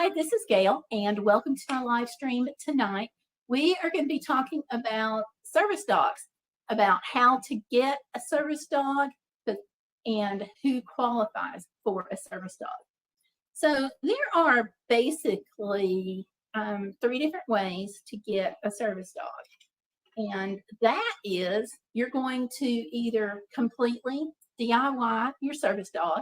Hi, this is Gail, and welcome to my live stream tonight. We are going to be talking about service dogs, about how to get a service dog, and who qualifies for a service dog. So there are basically 3 different ways to get a service dog. And that is, you're going to either completely DIY your service dog,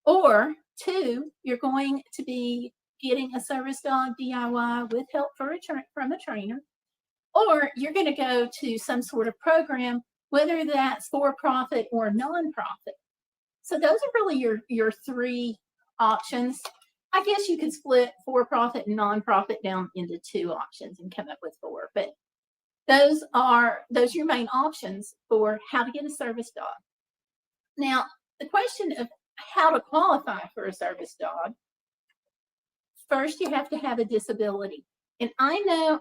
or 2, you're going to be getting a service dog DIY with help from a trainer, or you're going to go to some sort of program, whether that's for-profit or nonprofit. So those are really your 3 options. I guess you could split for-profit and nonprofit down into 2 options and come up with 4, but those are your main options for how to get a service dog. Now, the question of how to qualify for a service dog, first you have to have a disability. And I know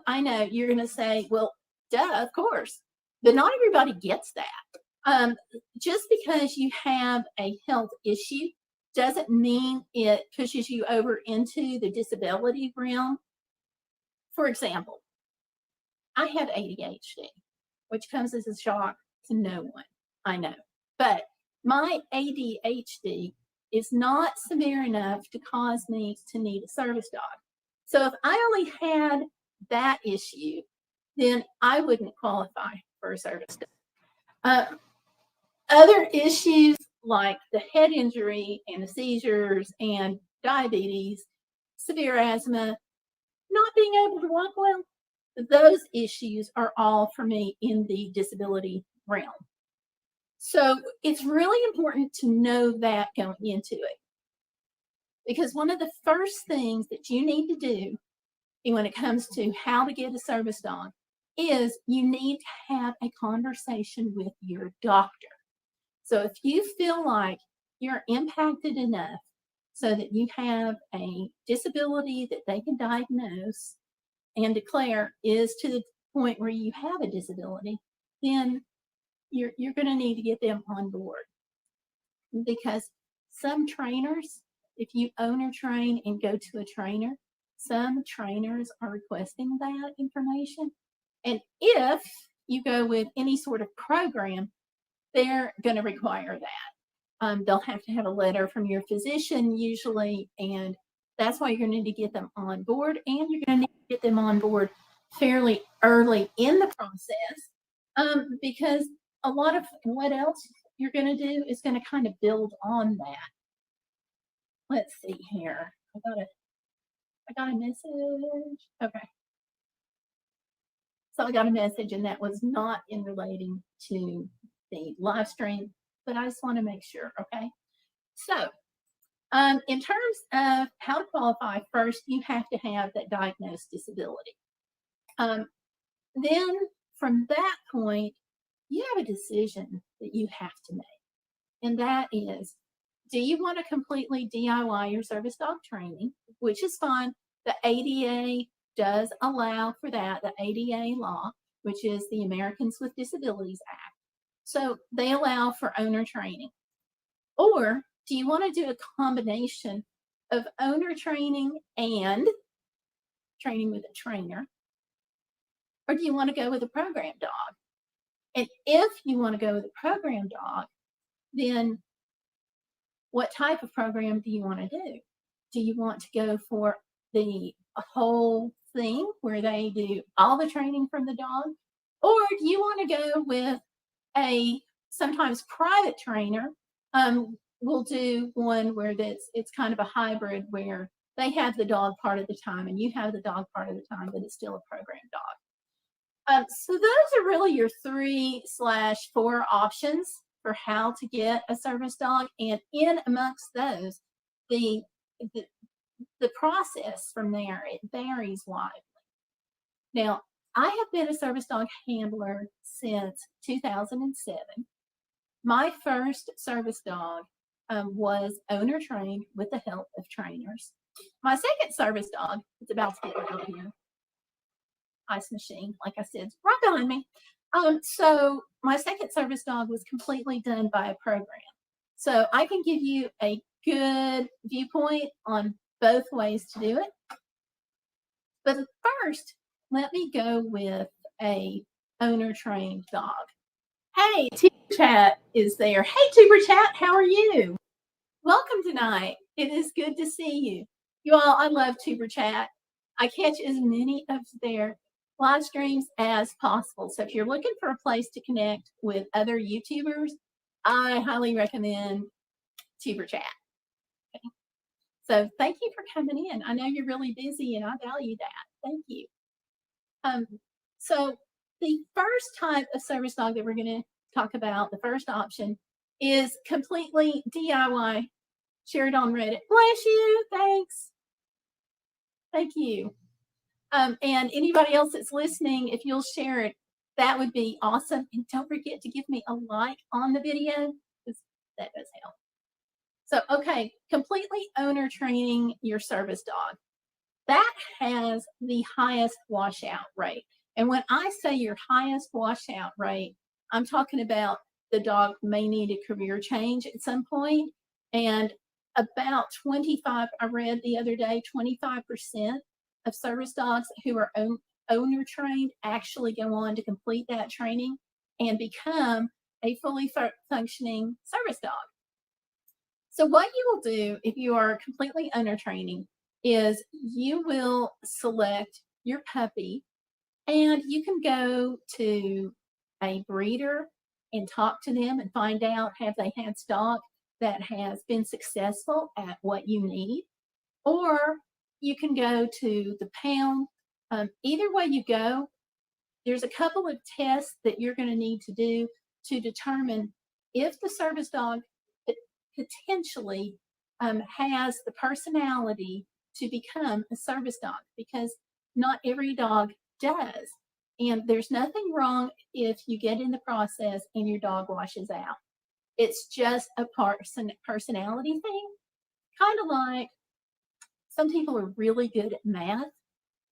you're going to say, well, duh, of course, but not everybody gets that. Just because you have a health issue doesn't mean it pushes you over into the disability realm. For example, I have ADHD, which comes as a shock to no one, I know, but my ADHD is not severe enough to cause me to need a service dog. So if I only had that issue, then I wouldn't qualify for a service dog. Other issues like the head injury and the seizures and diabetes, severe asthma, not being able to walk well, those issues are all for me in the disability realm. So it's really important to know that going into it, because one of the first things that you need to do when it comes to how to get a service dog is you need to have a conversation with your doctor. So if you feel like you're impacted enough so that you have a disability that they can diagnose and declare is to the point where you have a disability, then you're going to need to get them on board, because some trainers, if you owner train and go to a trainer, some trainers are requesting that information. And if you go with any sort of program, they're going to require that. They'll have to have a letter from your physician usually, and that's why you're going to need to get them on board, and you're going to need to get them on board fairly early in the process, because a lot of what else you're going to do is going to kind of build on that. Let's see here. I got a message. Okay. So I got a message, and that was not in relating to the live stream, but I just want to make sure. Okay. So in terms of how to qualify, first you have to have that diagnosed disability. Then from that point, you have a decision that you have to make. And that is, do you want to completely DIY your service dog training, which is fine. The ADA does allow for that, the ADA law, which is the Americans with Disabilities Act. So they allow for owner training. Or do you want to do a combination of owner training and training with a trainer? Or do you want to go with a program dog? And if you want to go with a program dog, then what type of program do you want to do? Do you want to go for the whole thing where they do all the training from the dog? Or do you want to go with a sometimes private trainer? We'll do one where it's kind of a hybrid where they have the dog part of the time and you have the dog part of the time, but it's still a program dog. So those are really your 3/4 options for how to get a service dog, and in amongst those, the process from there, it varies widely. Now, I have been a service dog handler since 2007. My first service dog was owner trained with the help of trainers. My second service dog, it's about to get out here. Ice machine, like I said, right behind me. So my second service dog was completely done by a program. So I can give you a good viewpoint on both ways to do it. But first, let me go with a owner-trained dog. Hey, Tuber Chat is there. Hey, Tuber Chat, how are you? Welcome tonight. It is good to see you. You all, I love Tuber Chat. I catch as many of their live streams as possible. So if you're looking for a place to connect with other YouTubers, I highly recommend Tuber Chat. Okay. So thank you for coming in. I know you're really busy and I value that. Thank you. So the first type of service dog that we're going to talk about, the first option, is completely DIY. Share it on Reddit. Bless you. Thanks. Thank you. And anybody else that's listening, if you'll share it, that would be awesome. And don't forget to give me a like on the video, because that does help. So, okay, completely owner training your service dog. That has the highest washout rate. And when I say your highest washout rate, I'm talking about the dog may need a career change at some point. And about 25, I read the other day, 25% of service dogs who are owner trained actually go on to complete that training and become a fully functioning service dog. So what you will do if you are completely owner training is you will select your puppy and you can go to a breeder and talk to them and find out, have they had stock that has been successful at what you need, or you can go to the pound. Either way you go, there's a couple of tests that you're going to need to do to determine if the service dog potentially has the personality to become a service dog, because not every dog does. And there's nothing wrong if you get in the process and your dog washes out. It's just a personality thing. Kind of like some people are really good at math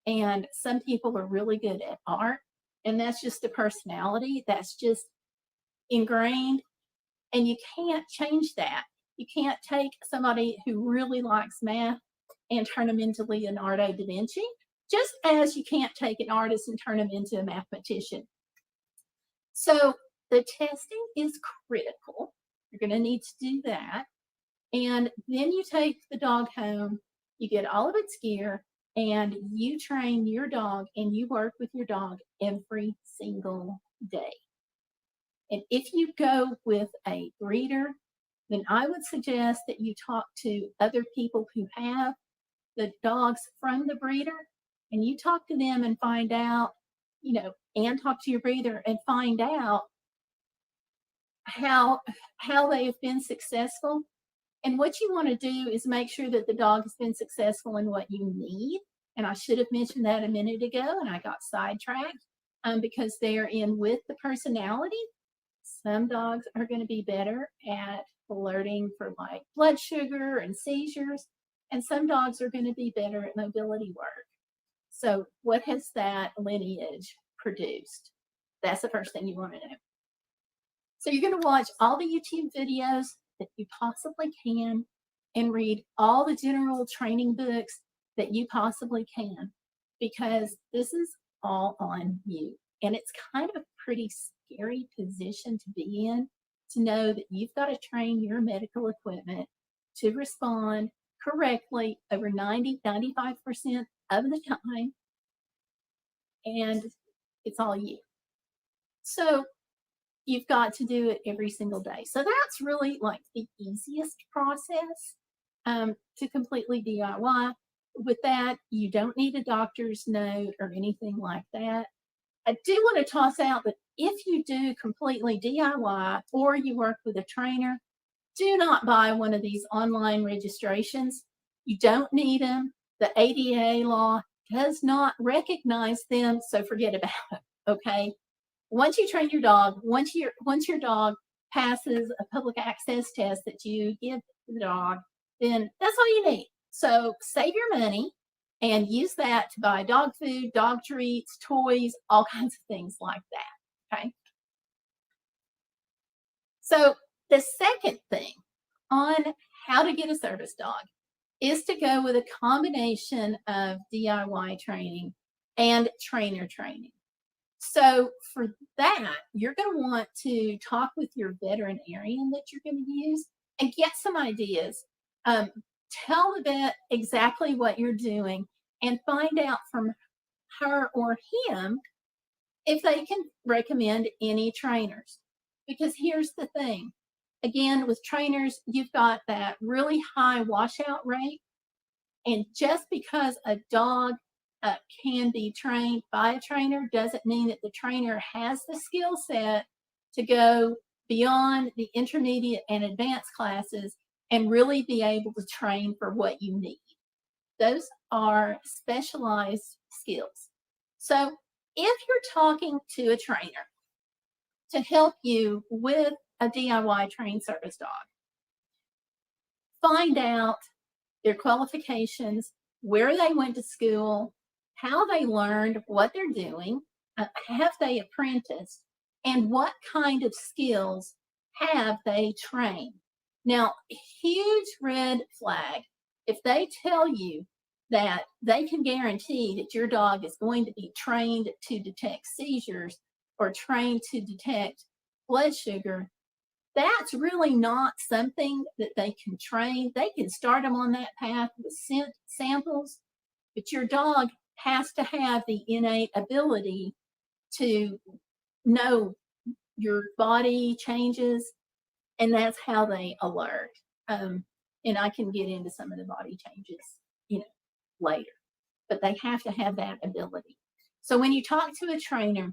and some people are really good at art. And that's just a personality. That's just ingrained. And you can't change that. You can't take somebody who really likes math and turn them into Leonardo da Vinci, just as you can't take an artist and turn them into a mathematician. So the testing is critical. You're going to need to do that. And then you take the dog home, you get all of its gear, and you train your dog and you work with your dog every single day. And if you go with a breeder, then I would suggest that you talk to other people who have the dogs from the breeder, and you talk to them and find out, and talk to your breeder and find out how they have been successful. And what you want to do is make sure that the dog has been successful in what you need. And I should have mentioned that a minute ago, and I got sidetracked because they're in with the personality. Some dogs are going to be better at alerting for like blood sugar and seizures, and some dogs are going to be better at mobility work. So what has that lineage produced? That's the first thing you want to know. So you're going to watch all the YouTube videos that you possibly can and read all the general training books that you possibly can, because this is all on you. And it's kind of a pretty scary position to be in, to know that you've got to train your medical equipment to respond correctly over 90, 95% of the time. And it's all you. So you've got to do it every single day. So that's really like the easiest process to completely DIY. With that, you don't need a doctor's note or anything like that. I do want to toss out that if you do completely DIY or you work with a trainer, do not buy one of these online registrations. You don't need them. The ADA law does not recognize them, so forget about it, okay? Once you train your dog, once your dog passes a public access test that you give the dog, then that's all you need. So save your money and use that to buy dog food, dog treats, toys, all kinds of things like that, okay? So the second thing on how to get a service dog is to go with a combination of DIY training and trainer training. So for that, you're going to want to talk with your veterinarian that you're going to use and get some ideas. Tell the vet exactly what you're doing and find out from her or him if they can recommend any trainers. Because here's the thing. Again, with trainers, you've got that really high washout rate. And just because a dog can be trained by a trainer doesn't mean that the trainer has the skill set to go beyond the intermediate and advanced classes and really be able to train for what you need. Those are specialized skills. So if you're talking to a trainer to help you with a DIY trained service dog, find out their qualifications, where they went to school, how they learned what they're doing, have they apprenticed, and what kind of skills have they trained. Now, huge red flag, if they tell you that they can guarantee that your dog is going to be trained to detect seizures or trained to detect blood sugar, that's really not something that they can train. They can start them on that path with samples, but your dog has to have the innate ability to know your body changes, and that's how they alert. And I can get into some of the body changes, later, but they have to have that ability. So when you talk to a trainer,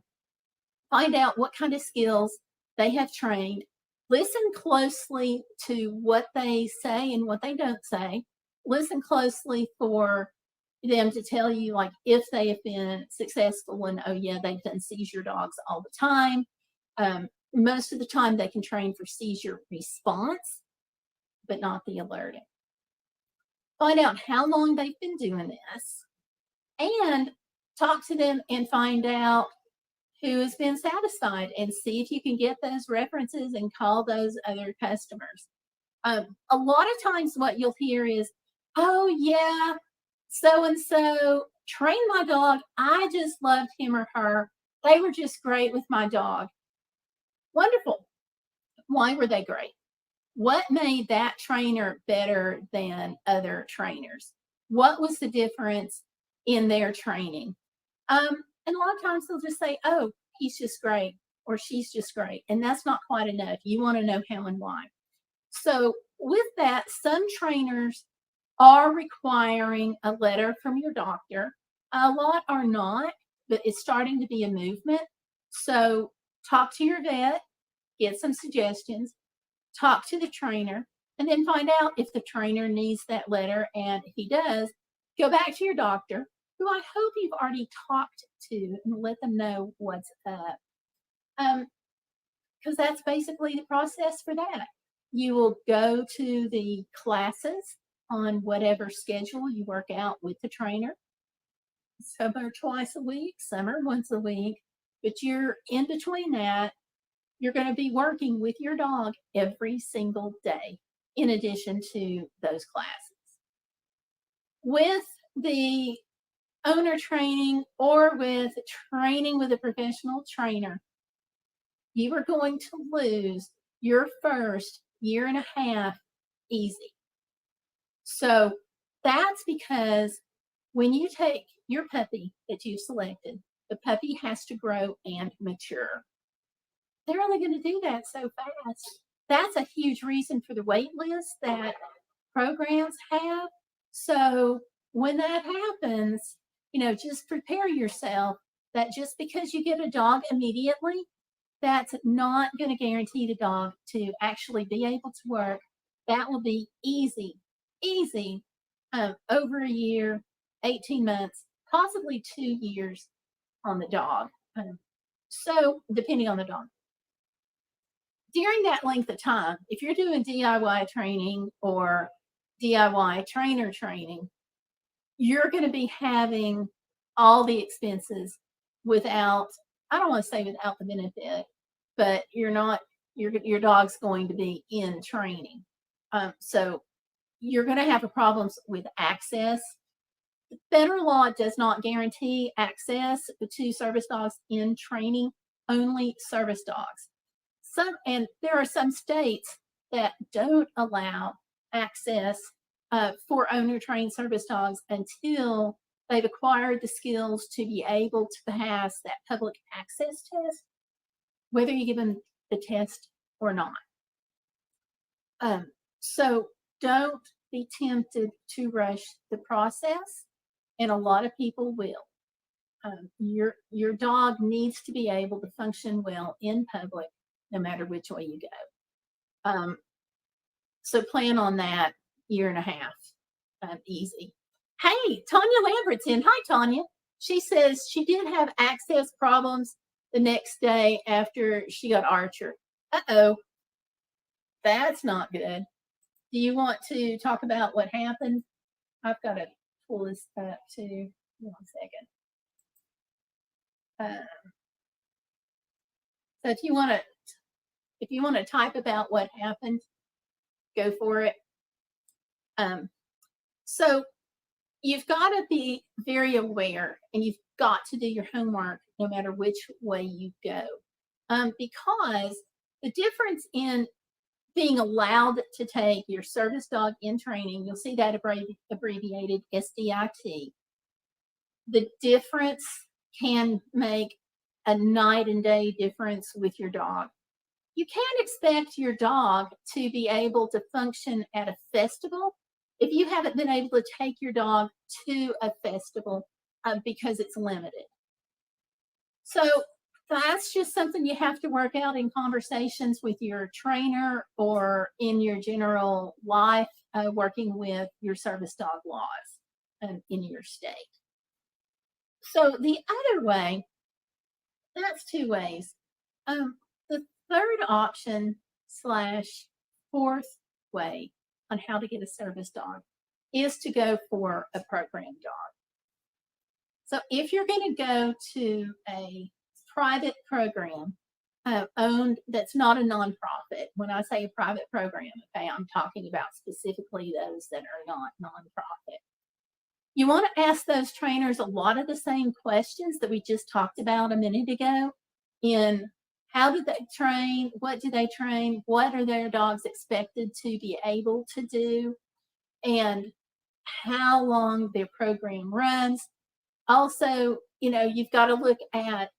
find out what kind of skills they have trained. Listen closely to what they say and what they don't say. Listen closely for them to tell you, like, if they have been successful and, oh yeah, they've done seizure dogs all the time. Most of the time they can train for seizure response, but not the alerting. Find out how long they've been doing this and talk to them and find out who has been satisfied and see if you can get those references and call those other customers. A lot of times what you'll hear is, oh yeah, so-and-so trained my dog. I just loved him or her. They were just great with my dog. Wonderful. Why were they great? What made that trainer better than other trainers? What was the difference in their training? And a lot of times they'll just say, oh, he's just great or she's just great. And that's not quite enough. You want to know how and why. So with that, some trainers are requiring a letter from your doctor. A lot are not, but it's starting to be a movement. So talk to your vet, get some suggestions, talk to the trainer, and then find out if the trainer needs that letter. And if he does, go back to your doctor, who I hope you've already talked to, and let them know what's up. Because that's basically the process for that. You will go to the classes on whatever schedule you work out with the trainer. Some are twice a week, some are once a week, but you're in between that. You're going to be working with your dog every single day, in addition to those classes. With the owner training or with training with a professional trainer, you are going to lose your first year and a half easy. So that's because when you take your puppy that you've selected, the puppy has to grow and mature. They're only going to do that so fast. That's a huge reason for the wait list that programs have. So when that happens, just prepare yourself that just because you get a dog immediately, that's not going to guarantee the dog to actually be able to work. That will be easy, over a year, 18 months, possibly 2 years on the dog. So depending on the dog. During that length of time, if you're doing DIY training or DIY trainer training, you're going to be having all the expenses without, I don't want to say without the benefit, but your dog's going to be in training. So you're going to have problems with access. Federal law does not guarantee access to service dogs in training, only service dogs. And there are some states that don't allow access for owner trained service dogs until they've acquired the skills to be able to pass that public access test, whether you give them the test or not. So don't be tempted to rush the process, and a lot of people will. Your dog needs to be able to function well in public, no matter which way you go. So plan on that year and a half, easy. Hey, Tanya Lambert's in. Hi, Tanya. She says she did have access problems the next day after she got Archer. Uh-oh, that's not good. Do you want to talk about what happened? I've got to pull this up too. 1 second. So if you want to type about what happened, go for it. So you've got to be very aware, and you've got to do your homework no matter which way you go, because the difference in being allowed to take your service dog in training, you'll see that abbreviated SDIT. The difference can make a night and day difference with your dog. You can't expect your dog to be able to function at a festival if you haven't been able to take your dog to a festival because it's limited. So that's just something you have to work out in conversations with your trainer or in your general life, working with your service dog laws in your state. So the other way, that's 2 ways. The third option / fourth way on how to get a service dog is to go for a program dog. So if you're going to go to a private program owned, that's not a nonprofit. When I say a private program, okay, I'm talking about specifically those that are not nonprofit. You want to ask those trainers a lot of the same questions that we just talked about a minute ago in how did they train, what do they train, what are their dogs expected to be able to do, and how long their program runs. Also, you've got to look at,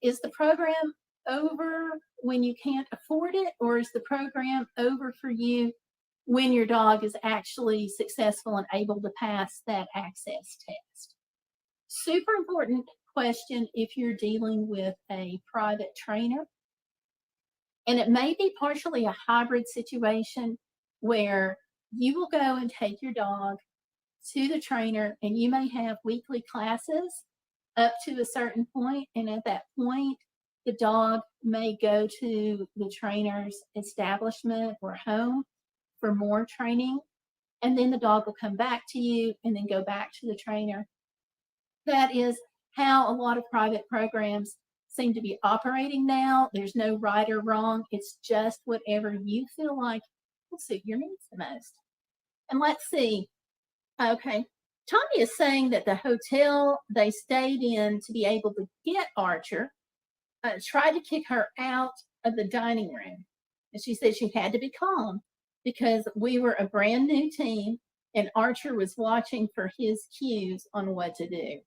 is the program over when you can't afford it, or is the program over for you when your dog is actually successful and able to pass that access test? Super important question if you're dealing with a private trainer. And it may be partially a hybrid situation where you will go and take your dog to the trainer, and you may have weekly classes up to a certain point, and at that point, the dog may go to the trainer's establishment or home for more training, and then the dog will come back to you and then go back to the trainer. That is how a lot of private programs seem to be operating now. There's no right or wrong. It's just whatever you feel like will suit your needs the most. And let's see. Okay, Tommy is saying that the hotel they stayed in to be able to get Archer tried to kick her out of the dining room. And she said she had to be calm because we were a brand new team and Archer was watching for his cues on what to do.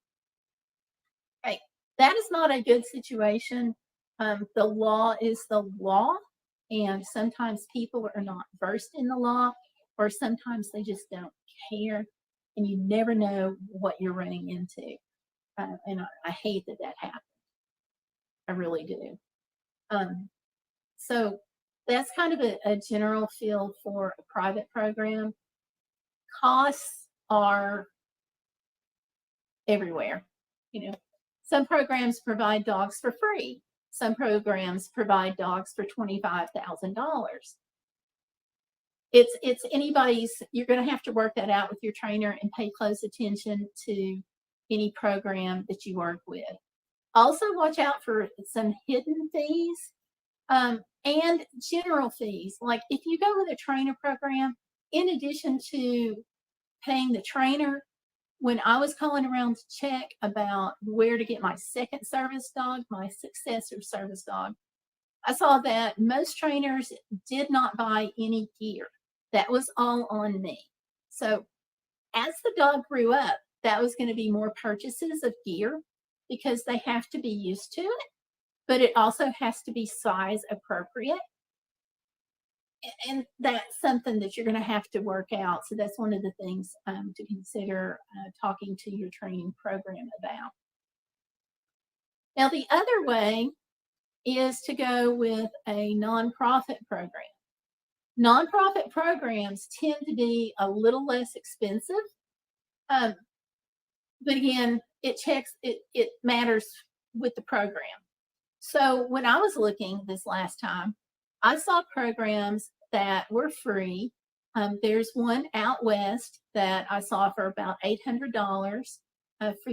Okay, that is not a good situation. The law is the law, and sometimes people are not versed in the law, or sometimes they just don't care, and you never know what you're running into. And I hate that happens. I really do. So that's kind of a general feel for a private program. Costs are everywhere. Some programs provide dogs for free. Some programs provide dogs for $25,000. It's anybody's. You're going to have to work that out with your trainer and pay close attention to any program that you work with. Also, watch out for some hidden fees and general fees. Like if you go with a trainer program, in addition to paying the trainer, when I was calling around to check about where to get my second service dog, my successor service dog, I saw that most trainers did not buy any gear. That was all on me. So as the dog grew up, that was going to be more purchases of gear because they have to be used to it, but it also has to be size appropriate. And that's something that you're going to have to work out. So that's one of the things to consider talking to your training program about. Now, the other way is to go with a nonprofit program. Nonprofit programs tend to be a little less expensive. But again, it matters with the program. So when I was looking this last time, I saw programs that were free. There's one out west that I saw for about $800 for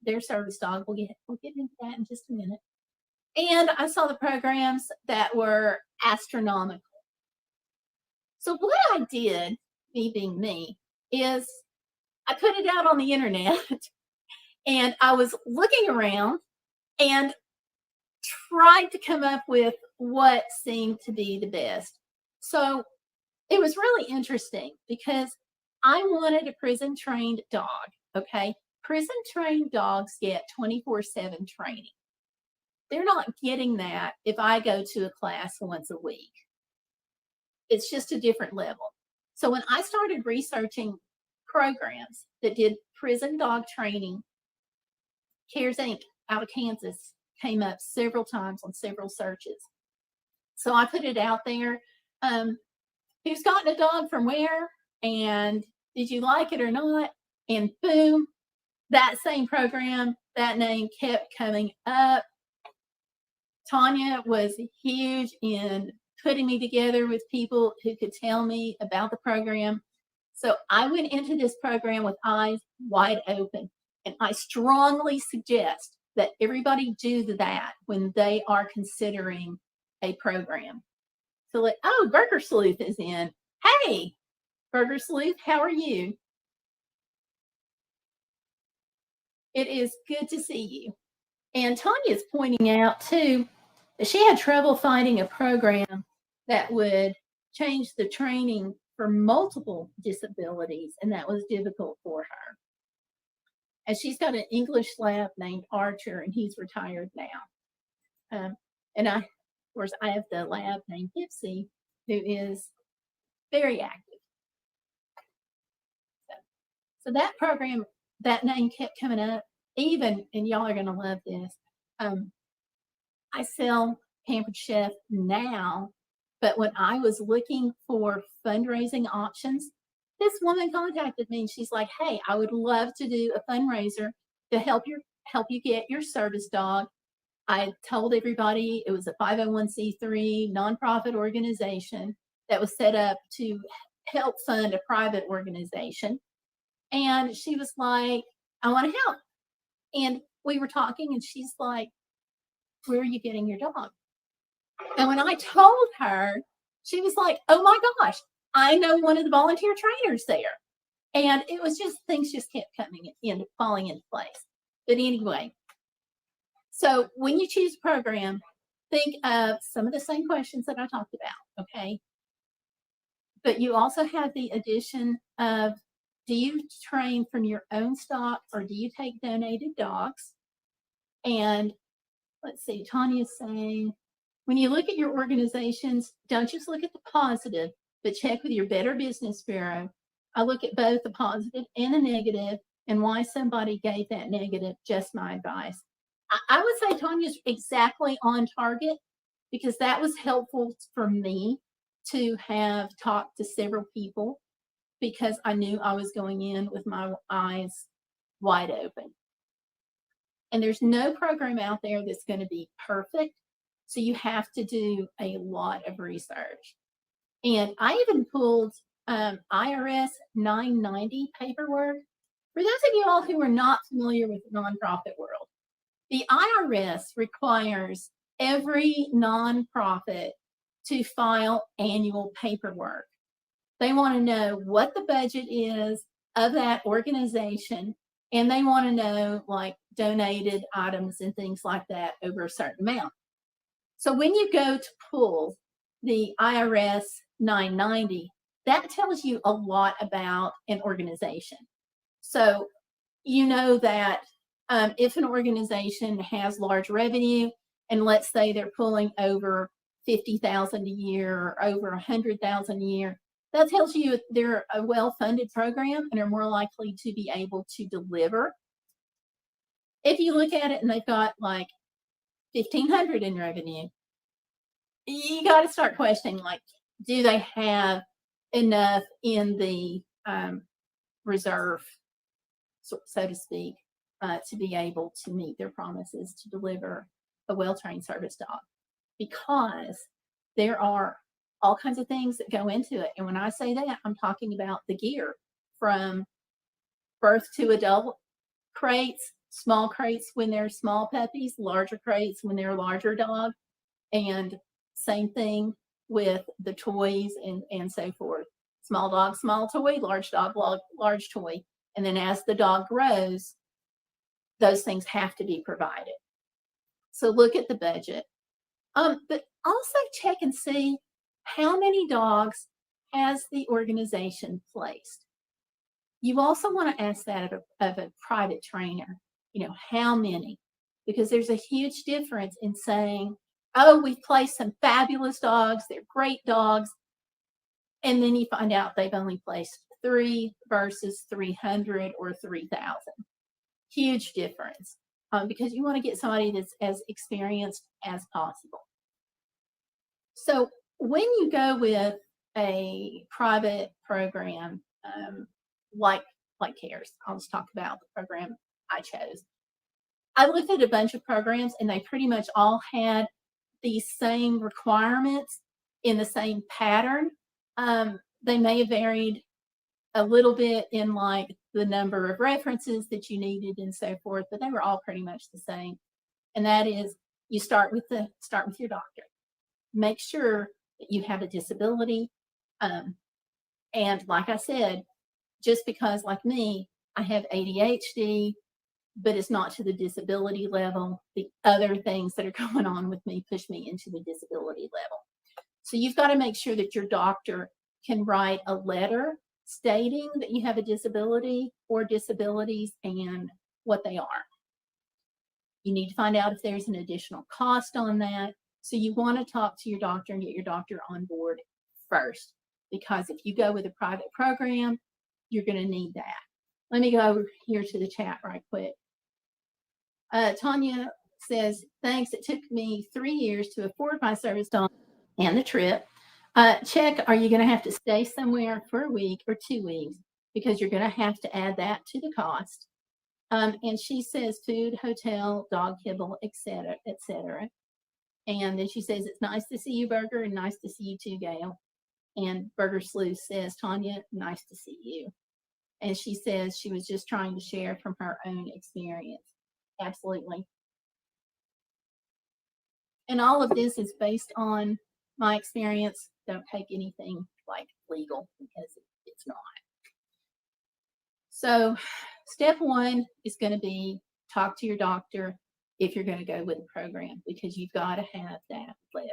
their service dog. We'll get into that in just a minute. And I saw the programs that were astronomical. So what I did, me being me, is I put it out on the internet and I was looking around and tried to come up with what seemed to be the best. So it was really interesting because I wanted a prison trained dog. Okay. Prison trained dogs get 24/7 training. They're not getting that if I go to a class once a week. It's just a different level. So when I started researching programs that did prison dog training, Cares Inc. out of Kansas came up several times on several searches. So I put it out there. Who's gotten a dog from where? And did you like it or not? And boom, that same program, that name kept coming up. Tanya was huge in putting me together with people who could tell me about the program. So I went into this program with eyes wide open. And I strongly suggest that everybody do that when they are considering a program. So like, oh, Burger Sleuth is in. Hey, Burger Sleuth, how are you? It is good to see you. And Tanya's pointing out too that she had trouble finding a program that would change the training for multiple disabilities, and that was difficult for her. And she's got an English lab named Archer, and he's retired now. And of course, I have the lab named Gipsy, who is very active. So that program, that name kept coming up. Even, and y'all are going to love this, I sell Pampered Chef now, but when I was looking for fundraising options, this woman contacted me and she's like, hey, I would love to do a fundraiser to help you get your service dog. I told everybody it was a 501c3 nonprofit organization that was set up to help fund a private organization. And she was like, I want to help. And we were talking and she's like, where are you getting your dog? And when I told her, she was like, oh my gosh, I know one of the volunteer trainers there. And it was just, things just kept falling into place. But anyway, so when you choose a program, think of some of the same questions that I talked about, okay? But you also have the addition of, do you train from your own stock or do you take donated dogs? And let's see, Tanya's saying, when you look at your organizations, don't just look at the positive, but check with your Better Business Bureau. I look at both the positive and the negative and why somebody gave that negative, just my advice. I would say Tanya's exactly on target because that was helpful for me to have talked to several people because I knew I was going in with my eyes wide open. And there's no program out there that's going to be perfect. So you have to do a lot of research. And I even pulled IRS 990 paperwork. For those of you all who are not familiar with the nonprofit world, the IRS requires every nonprofit to file annual paperwork. They want to know what the budget is of that organization, and they want to know like donated items and things like that over a certain amount. So when you go to pull the IRS 990, that tells you a lot about an organization. So you know that if an organization has large revenue, and let's say they're pulling over 50,000 a year or over 100,000 a year, that tells you they're a well-funded program and are more likely to be able to deliver. If you look at it and they've got like 1,500 in revenue, you got to start questioning, like, do they have enough in the reserve, so to speak, to be able to meet their promises to deliver a well-trained service dog? Because there are all kinds of things that go into it. And when I say that, I'm talking about the gear from birth to adult crates, small crates when they're small puppies, larger crates when they're larger dogs, and same thing with the toys and so forth. Small dog, small toy, large dog, large toy. And then as the dog grows, those things have to be provided. So look at the budget. But also check and see how many dogs has the organization placed. You also want to ask that of a private trainer, how many? Because there's a huge difference in saying, oh, we've placed some fabulous dogs, they're great dogs, and then you find out they've only placed 3 versus 300 or 3,000. Huge difference, because you want to get somebody that's as experienced as possible. So when you go with a private program, like CARES, I'll just talk about the program I chose. I looked at a bunch of programs and they pretty much all had the same requirements in the same pattern. They may have varied a little bit in like the number of references that you needed and so forth, but they were all pretty much the same. And that is, you start with your doctor. Make sure that you have a disability. And like I said, just because, like me, I have ADHD, but it's not to the disability level, the other things that are going on with me push me into the disability level. So you've got to make sure that your doctor can write a letter stating that you have a disability or disabilities and what they are. You need to find out if there's an additional cost on that. So you want to talk to your doctor and get your doctor on board first, because if you go with a private program, you're going to need that. Let me go over here to the chat right quick. Tanya says, thanks. It took me 3 years to afford my service dog and the trip. Check, are you going to have to stay somewhere for a week or 2 weeks? Because you're going to have to add that to the cost. And she says food, hotel, dog kibble, etc., etc. And then she says, it's nice to see you, Burger, and nice to see you too, Gail. And Burger Sleuth says, Tanya, nice to see you. And she says she was just trying to share from her own experience. Absolutely. And all of this is based on my experience. Don't take anything like legal, because it's not. So step 1 is going to be talk to your doctor if you're going to go with a program, because you've got to have that letter.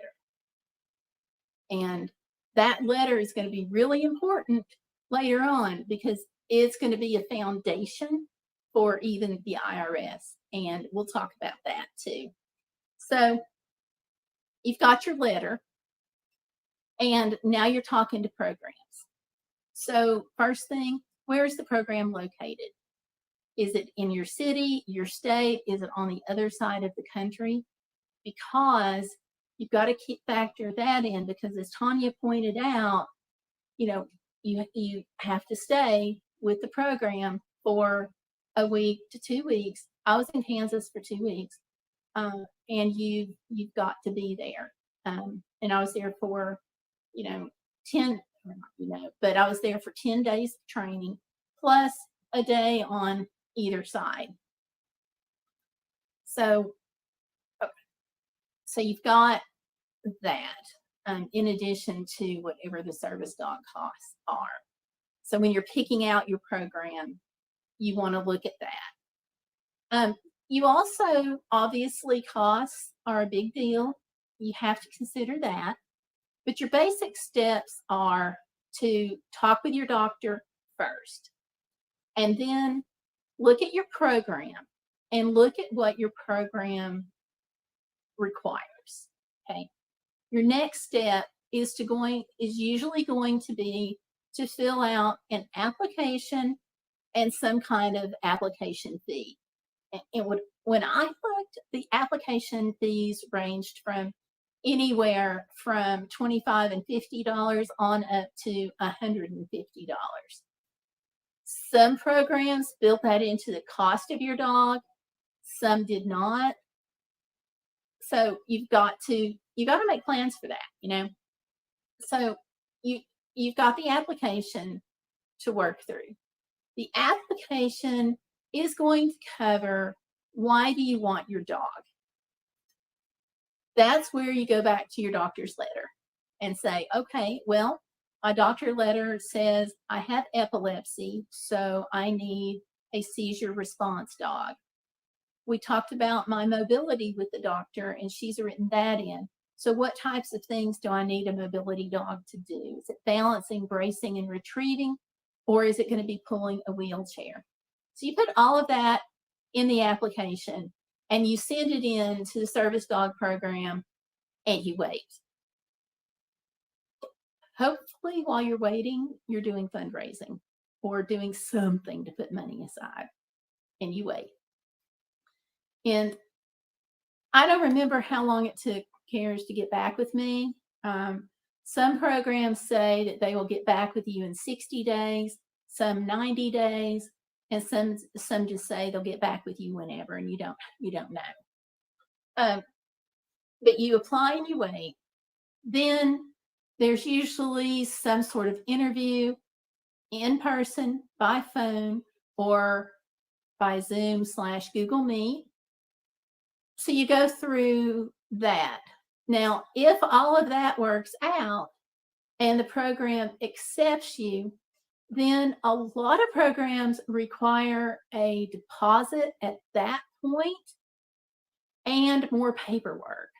And that letter is going to be really important later on, because it's going to be a foundation for even the IRS. And we'll talk about that too. So you've got your letter, and now you're talking to programs. So first thing, where is the program located? Is it in your city, your state? Is it on the other side of the country? Because you've got to factor that in, because as Tanya pointed out, you have to stay with the program for a week to 2 weeks. I was in Kansas for 2 weeks, and you've got to be there. And I was there for, 10, but I was there for 10 days of training, plus a day on either side. So you've got that. in addition to whatever the service dog costs are. So when you're picking out your program, you want to look at that. You also, obviously, costs are a big deal. You have to consider that. But your basic steps are to talk with your doctor first, and then look at your program and look at what your program requires. Okay. Your next step is usually going to be to fill out an application and some kind of application fee. And when I looked, the application fees ranged from anywhere from $25 and $50 on up to $150. Some programs built that into the cost of your dog, some did not. So you've got to make plans for that, So you've got the application to work through. The application is going to cover, why do you want your dog? That's where you go back to your doctor's letter and say, okay, well, my doctor letter says I have epilepsy, so I need a seizure response dog. We talked about my mobility with the doctor, and she's written that in. So what types of things do I need a mobility dog to do? Is it balancing, bracing, and retrieving, or is it going to be pulling a wheelchair? So you put all of that in the application, and you send it in to the service dog program, and you wait. Hopefully, while you're waiting, you're doing fundraising or doing something to put money aside, and you wait. And I don't remember how long it took CARES to get back with me. Some programs say that they will get back with you in 60 days, some 90 days, and some just say they'll get back with you whenever, and you don't know. But you apply and you wait. Then there's usually some sort of interview in person, by phone, or by Zoom/Google Meet. So you go through that. Now, if all of that works out and the program accepts you, then a lot of programs require a deposit at that point and more paperwork.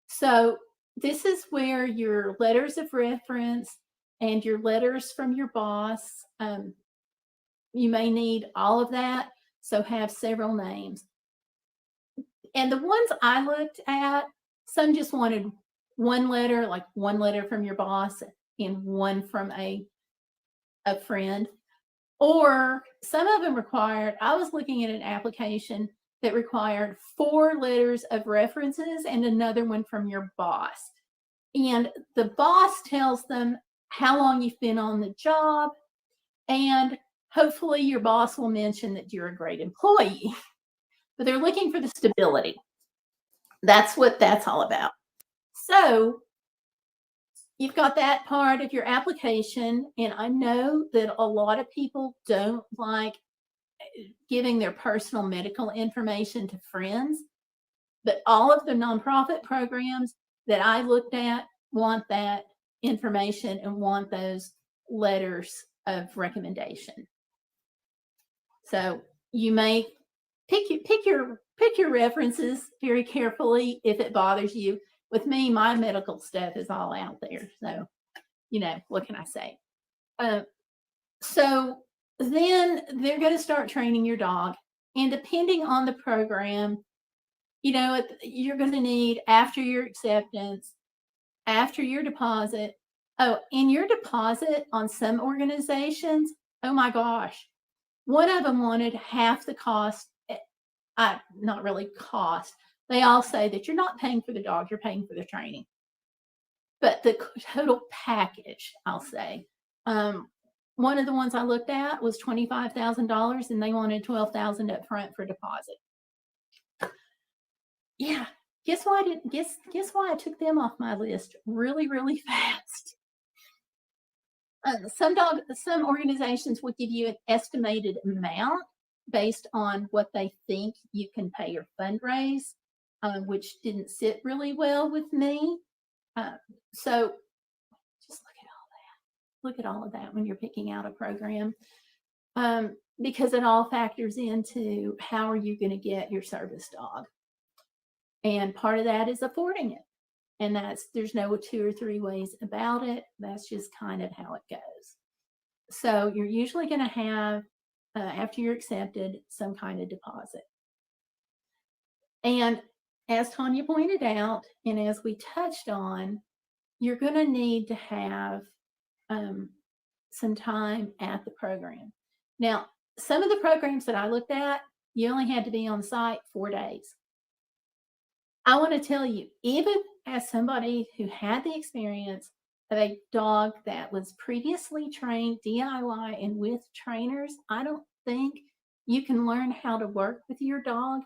So this is where your letters of reference and your letters from your boss, you may need all of that, so have several names. And the ones I looked at, some just wanted one letter, like one letter from your boss and one from a friend. Or some of them required, I was looking at an application that required 4 letters of references and another one from your boss. And the boss tells them how long you've been on the job, and hopefully your boss will mention that you're a great employee. But they're looking for the stability. That's what that's all about. So you've got that part of your application, and I know that a lot of people don't like giving their personal medical information to friends, but all of the nonprofit programs that I looked at want that information and want those letters of recommendation. So you may pick your references very carefully if it bothers you. With me, my medical stuff is all out there. So, what can I say? So then they're going to start training your dog. And depending on the program, you're going to need, after your acceptance, after your deposit. Oh, and your deposit on some organizations, oh my gosh, one of them wanted half the cost. Not really cost. They all say that you're not paying for the dog, you're paying for the training. But the total package, I'll say. One of the ones I looked at was $25,000, and they wanted $12,000 up front for deposit. Yeah, guess why I took them off my list really, really fast. Some organizations will give you an estimated amount based on what they think you can pay or fundraise, which didn't sit really well with me. So just look at all of that when you're picking out a program, because it all factors into how are you going to get your service dog. And part of that is affording it. And there's no 2 or 3 ways about it. That's just kind of how it goes. So you're usually going to have, after you're accepted, some kind of deposit. And as Tanya pointed out, and as we touched on, you're going to need to have some time at the program. Now, some of the programs that I looked at, you only had to be on site 4 days. I want to tell you, even as somebody who had the experience of a dog that was previously trained DIY and with trainers, I don't think you can learn how to work with your dog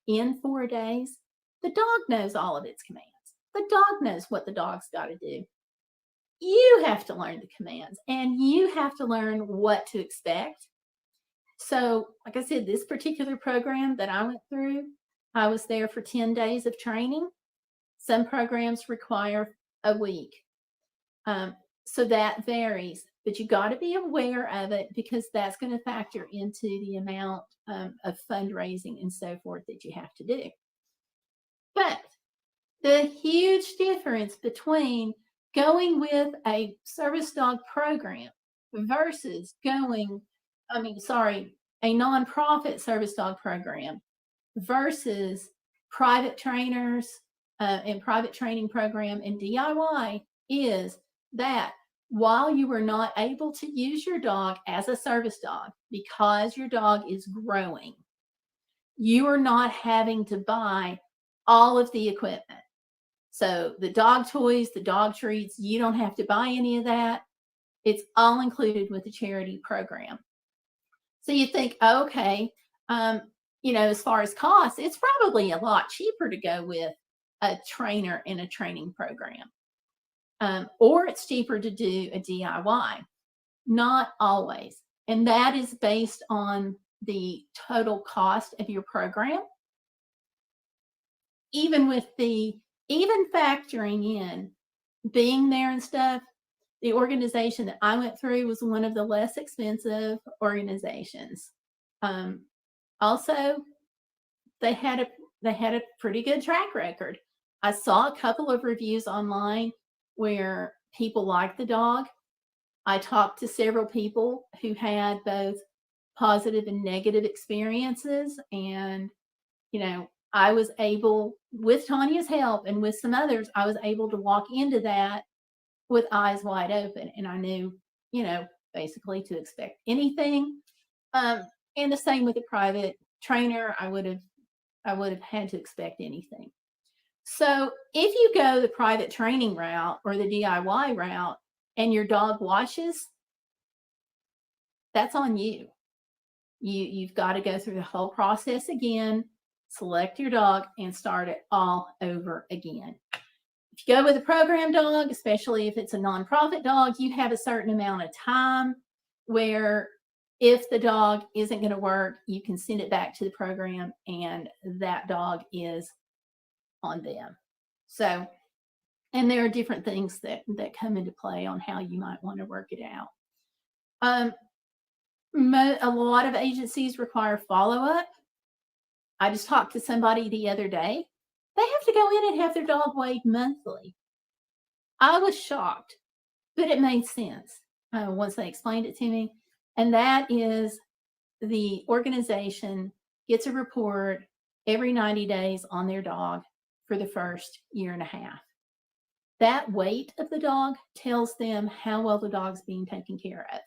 in 4 days. The dog knows all of its commands. The dog knows what the dog's got to do. You have to learn the commands and you have to learn what to expect. So, like I said, this particular program that I went through, I was there for 10 days of training. Some programs require a week. So that varies, but you got to be aware of it because that's going to factor into the amount of fundraising and so forth that you have to do. But the huge difference between going with a service dog program versus a nonprofit service dog program versus private trainers and private training program and DIY is that while you are not able to use your dog as a service dog because your dog is growing, you are not having to buy all of the equipment. So the dog toys, the dog treats, you don't have to buy any of that. It's all included with the charity program. So you think, okay, as far as costs, it's probably a lot cheaper to go with a trainer in a training program. Or it's cheaper to do a DIY. Not always. And that is based on the total cost of your program. Even factoring in being there and stuff, the organization that I went through was one of the less expensive organizations. Also, they had a pretty good track record. I saw a couple of reviews online where people liked the dog. I talked to several people who had both positive and negative experiences, and I was able, with Tanya's help and with some others, I was able to walk into that with eyes wide open, and I knew, basically to expect anything. And the same with a private trainer, I would have had to expect anything. So if you go the private training route or the DIY route and your dog washes, that's on you. You've got to go through the whole process again, select your dog, and start it all over again. If you go with a program dog, especially if it's a nonprofit dog, you have a certain amount of time where if the dog isn't going to work, you can send it back to the program and that dog is on them. So, and there are different things that come into play on how you might want to work it out. A lot of agencies require follow-up. I just talked to somebody the other day. They have to go in and have their dog weighed monthly. I was shocked, but it made sense once they explained it to me. And that is the organization gets a report every 90 days on their dog for the first year and a half. That weight of the dog tells them how well the dog's being taken care of.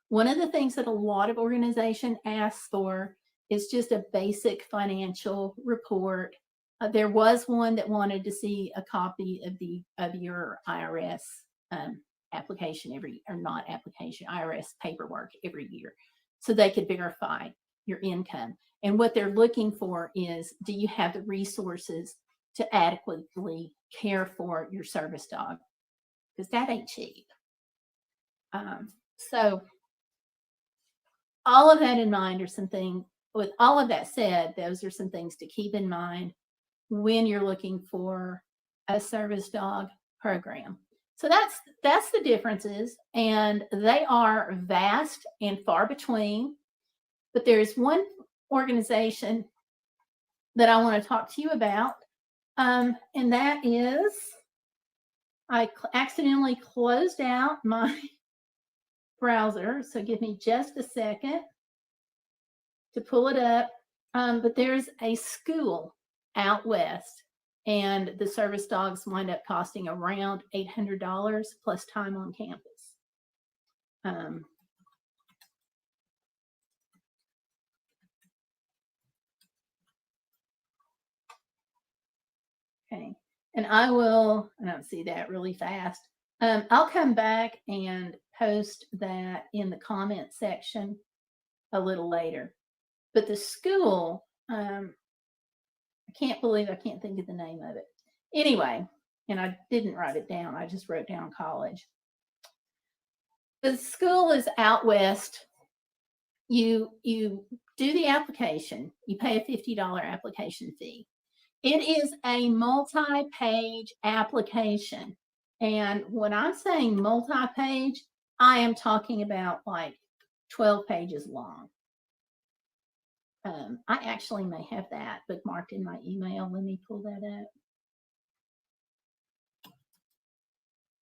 One of the things that a lot of organizations ask for is just a basic financial report. There was one that wanted to see a copy of your IRS application IRS paperwork every year, so they could verify your income. And what they're looking for is, do you have the resources to adequately care for your service dog? Because that ain't cheap. So all of that in mind are some things. With all of that said, those are some things to keep in mind when you're looking for a service dog program. So that's the differences, and they are vast and far between. But there's one organization that I want to talk to you about, and that is, I accidentally closed out my browser, so give me just a second to pull it up. But there's a school out west, and the service dogs wind up costing around $800 plus time on campus. Okay, and I don't see that really fast. I'll come back and post that in the comment section a little later. But the school, I can't believe I can't think of the name of it. Anyway, and I didn't write it down. I just wrote down college. The school is out west. You do the application. You pay a $50 application fee. It is a multi-page application. And when I'm saying multi-page, I am talking about like 12 pages long. I actually may have that bookmarked in my email. Let me pull that up.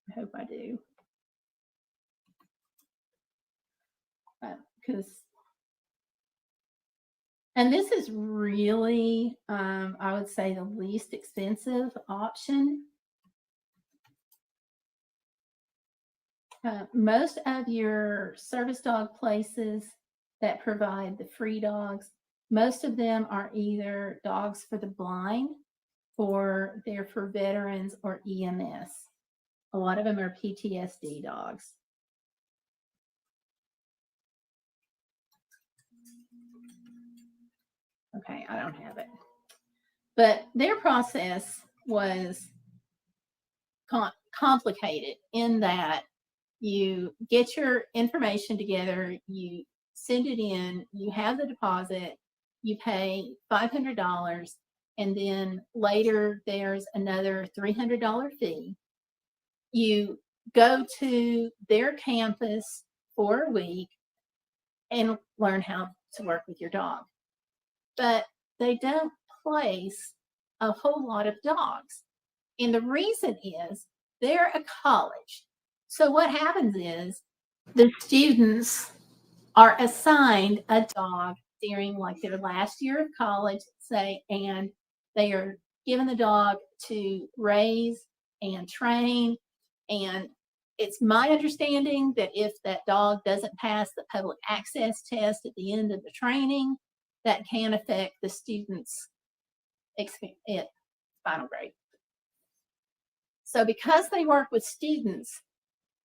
I hope I do. And this is really, I would say, the least expensive option. Most of your service dog places that provide the free dogs, most of them are either dogs for the blind or they're for veterans or EMS. A lot of them are PTSD dogs. Okay, I don't have it. But their process was complicated in that you get your information together, you send it in, you have the deposit, you pay $500, and then later there's another $300 fee. You go to their campus for a week and learn how to work with your dog. But they don't place a whole lot of dogs. And the reason is they're a college. So what happens is the students are assigned a dog during like their last year of college, say, and they are given the dog to raise and train. And it's my understanding that if that dog doesn't pass the public access test at the end of the training, that can affect the student's final grade. So because they work with students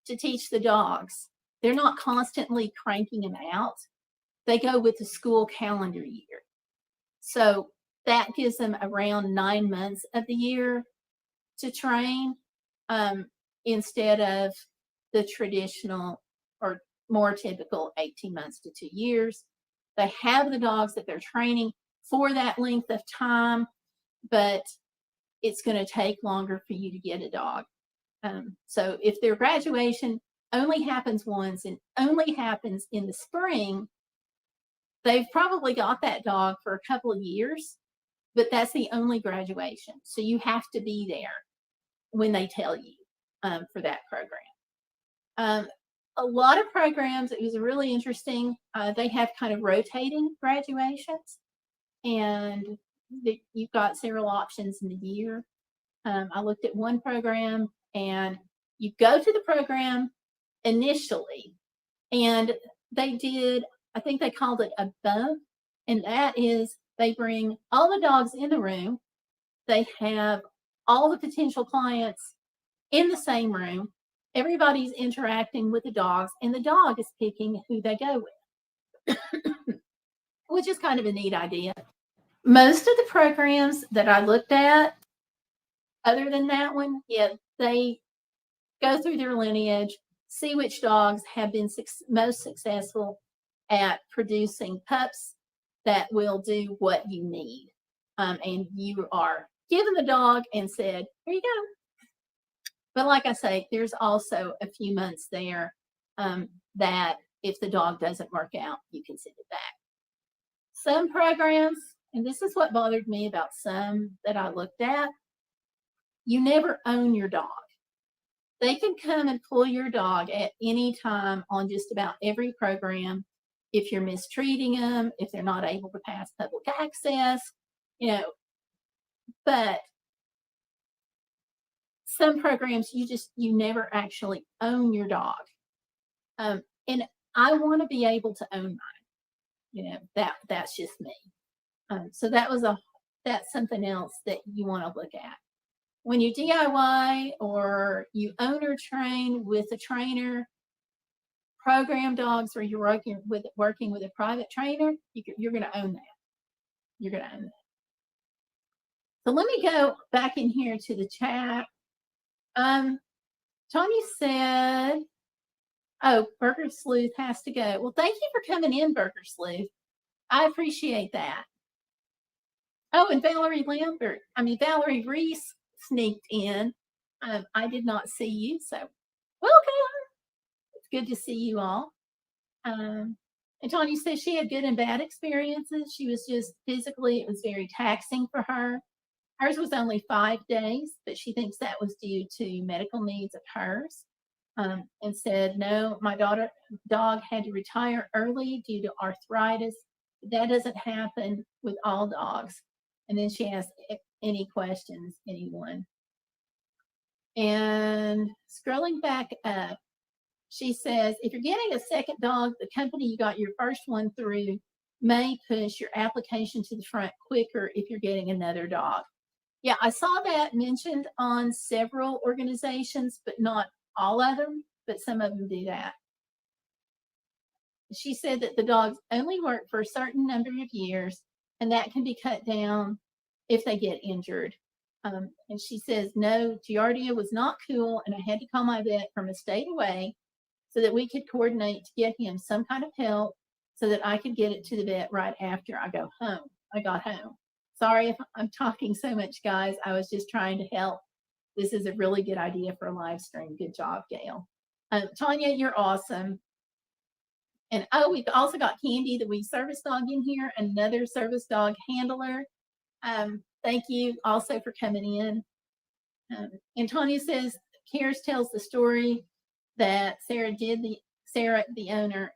to teach the dogs, they're not constantly cranking them out. They go with the school calendar year. So that gives them around 9 months of the year to train, instead of the traditional or more typical 18 months to 2 years. They have the dogs that they're training for that length of time, but it's going to take longer for you to get a dog. So if their graduation only happens once and only happens in the spring, they've probably got that dog for a couple of years, but that's the only graduation. So you have to be there when they tell you for that program. A lot of programs, it was really interesting. They have kind of rotating graduations, and you've got several options in the year. I looked at one program, and you go to the program initially, and they did, I think they called it a bump, and that is they bring all the dogs in the room. They have all the potential clients in the same room. Everybody's interacting with the dogs, and the dog is picking who they go with, which is kind of a neat idea. Most of the programs that I looked at, other than that one, yeah, they go through their lineage, see which dogs have been most successful at producing pups that will do what you need. And you are given the dog and said, here you go. But like I say, there's also a few months there that if the dog doesn't work out, you can send it back. Some programs, and this is what bothered me about some that I looked at, you never own your dog. They can come and pull your dog at any time on just about every program if you're mistreating them, if they're not able to pass public access, but some programs you never actually own your dog. And I want to be able to own mine. That's just me. So that's something else that you want to look at. When you DIY or you own or train with a trainer, program dogs where you're working with a private trainer, you're going to own that. You're going to own that. So let me go back in here to the chat. Tanya said, oh, Burger Sleuth has to go. Well, thank you for coming in, Burger Sleuth. I appreciate that. Oh, and Valerie Reese sneaked in. I did not see you, so welcome. It's good to see you all. And Tanya says she had good and bad experiences. She was just physically, it was very taxing for her. Hers was only 5 days, but she thinks that was due to medical needs of hers. And said, no, my dog had to retire early due to arthritis. That doesn't happen with all dogs. And then she asked any questions, anyone. And scrolling back up, she says, if you're getting a second dog, the company you got your first one through may push your application to the front quicker if you're getting another dog. Yeah, I saw that mentioned on several organizations, but not all of them, but some of them do that. She said that the dogs only work for a certain number of years, and that can be cut down if they get injured. And she says, no, Giardia was not cool, and I had to call my vet from a state away so that we could coordinate to get him some kind of help so that I could get it to the vet right after I got home. Sorry if I'm talking so much, guys. I was just trying to help. This is a really good idea for a live stream. Good job, Gail. Tanya, you're awesome. And oh, we've also got Candy, the wee service dog in here, another service dog handler. Thank you also for coming in. And Tanya says, Cares tells the story that Sarah, the owner,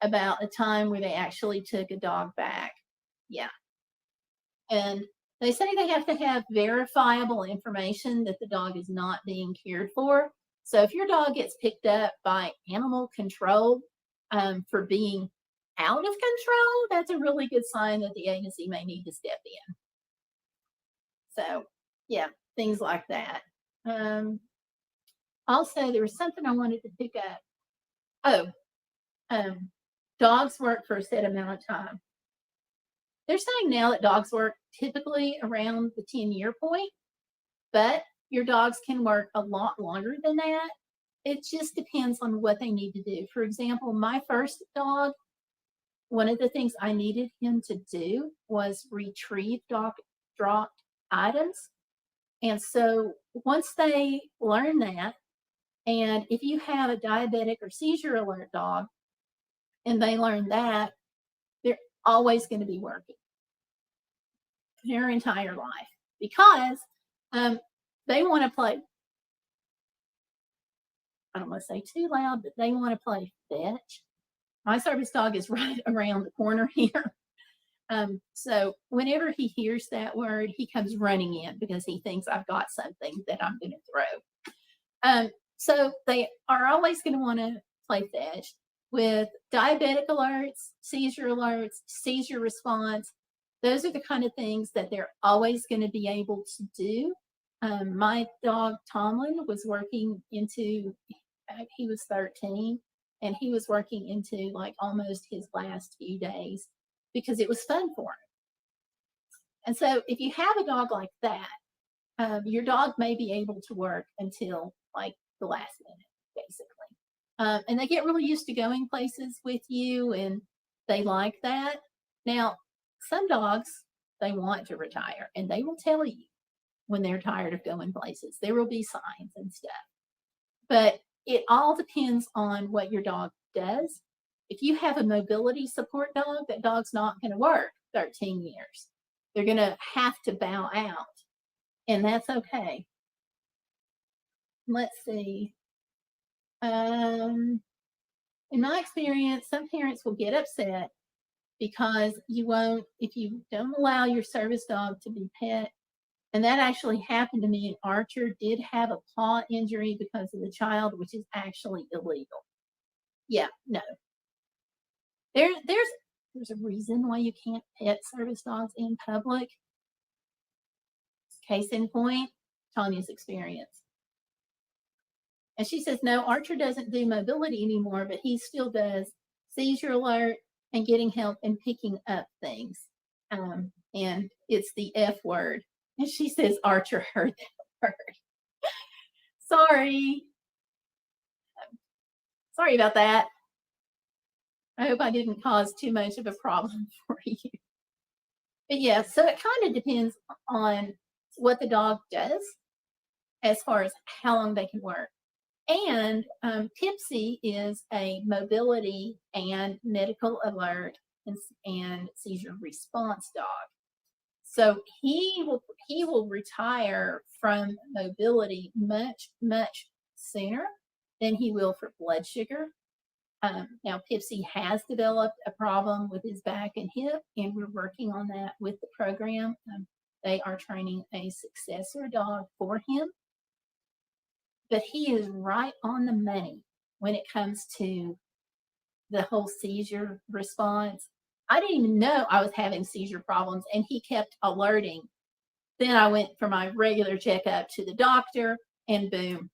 about a time where they actually took a dog back. Yeah. And they say they have to have verifiable information that the dog is not being cared for. So if your dog gets picked up by animal control for being out of control, that's a really good sign that the agency may need to step in. So yeah, things like that. Also, there was something I wanted to pick up. Dogs work for a set amount of time. They're saying now that dogs work typically around the 10-year point, but your dogs can work a lot longer than that. It just depends on what they need to do. For example, my first dog, one of the things I needed him to do was retrieve dropped items. And so once they learn that, and if you have a diabetic or seizure alert dog, and they learn that, they're always going to be working their entire life because they want to play. I don't want to say too loud, but they want to play fetch. My service dog is right around the corner here. So whenever he hears that word, he comes running in because he thinks I've got something that I'm going to throw. So they are always going to want to play fetch. With diabetic alerts, seizure response, those are the kind of things that they're always going to be able to do. My dog Tomlin was working into, he was 13, and he was working into like almost his last few days because it was fun for him. And so if you have a dog like that, your dog may be able to work until like the last minute, basically. And they get really used to going places with you, and they like that. Now, some dogs, they want to retire, and they will tell you. when they're tired of going places. There will be signs and stuff. But it all depends on what your dog does. If you have a mobility support dog, that dog's not going to work 13 years. They're going to have to bow out, and that's okay. Let's see. In my experience, some parents will get upset because if you don't allow your service dog to be pet. And that actually happened to me. And Archer did have a paw injury because of the child, which is actually illegal. Yeah, no. There's a reason why you can't pet service dogs in public. Case in point, Tanya's experience. And she says, no, Archer doesn't do mobility anymore, but he still does seizure alert and getting help and picking up things. And it's the F word. And she says, Archer heard that word. Sorry. Sorry about that. I hope I didn't cause too much of a problem for you. But yeah, so it kind of depends on what the dog does as far as how long they can work. And Tipsy is a mobility and medical alert and seizure response dog. So he will retire from mobility much sooner than he will for blood sugar. Now Pipsy has developed a problem with his back and hip, and we're working on that with the program. They are training a successor dog for him, but he is right on the money when it comes to the whole seizure response. I didn't even know I was having seizure problems, and he kept alerting. Then I went for my regular checkup to the doctor, and boom,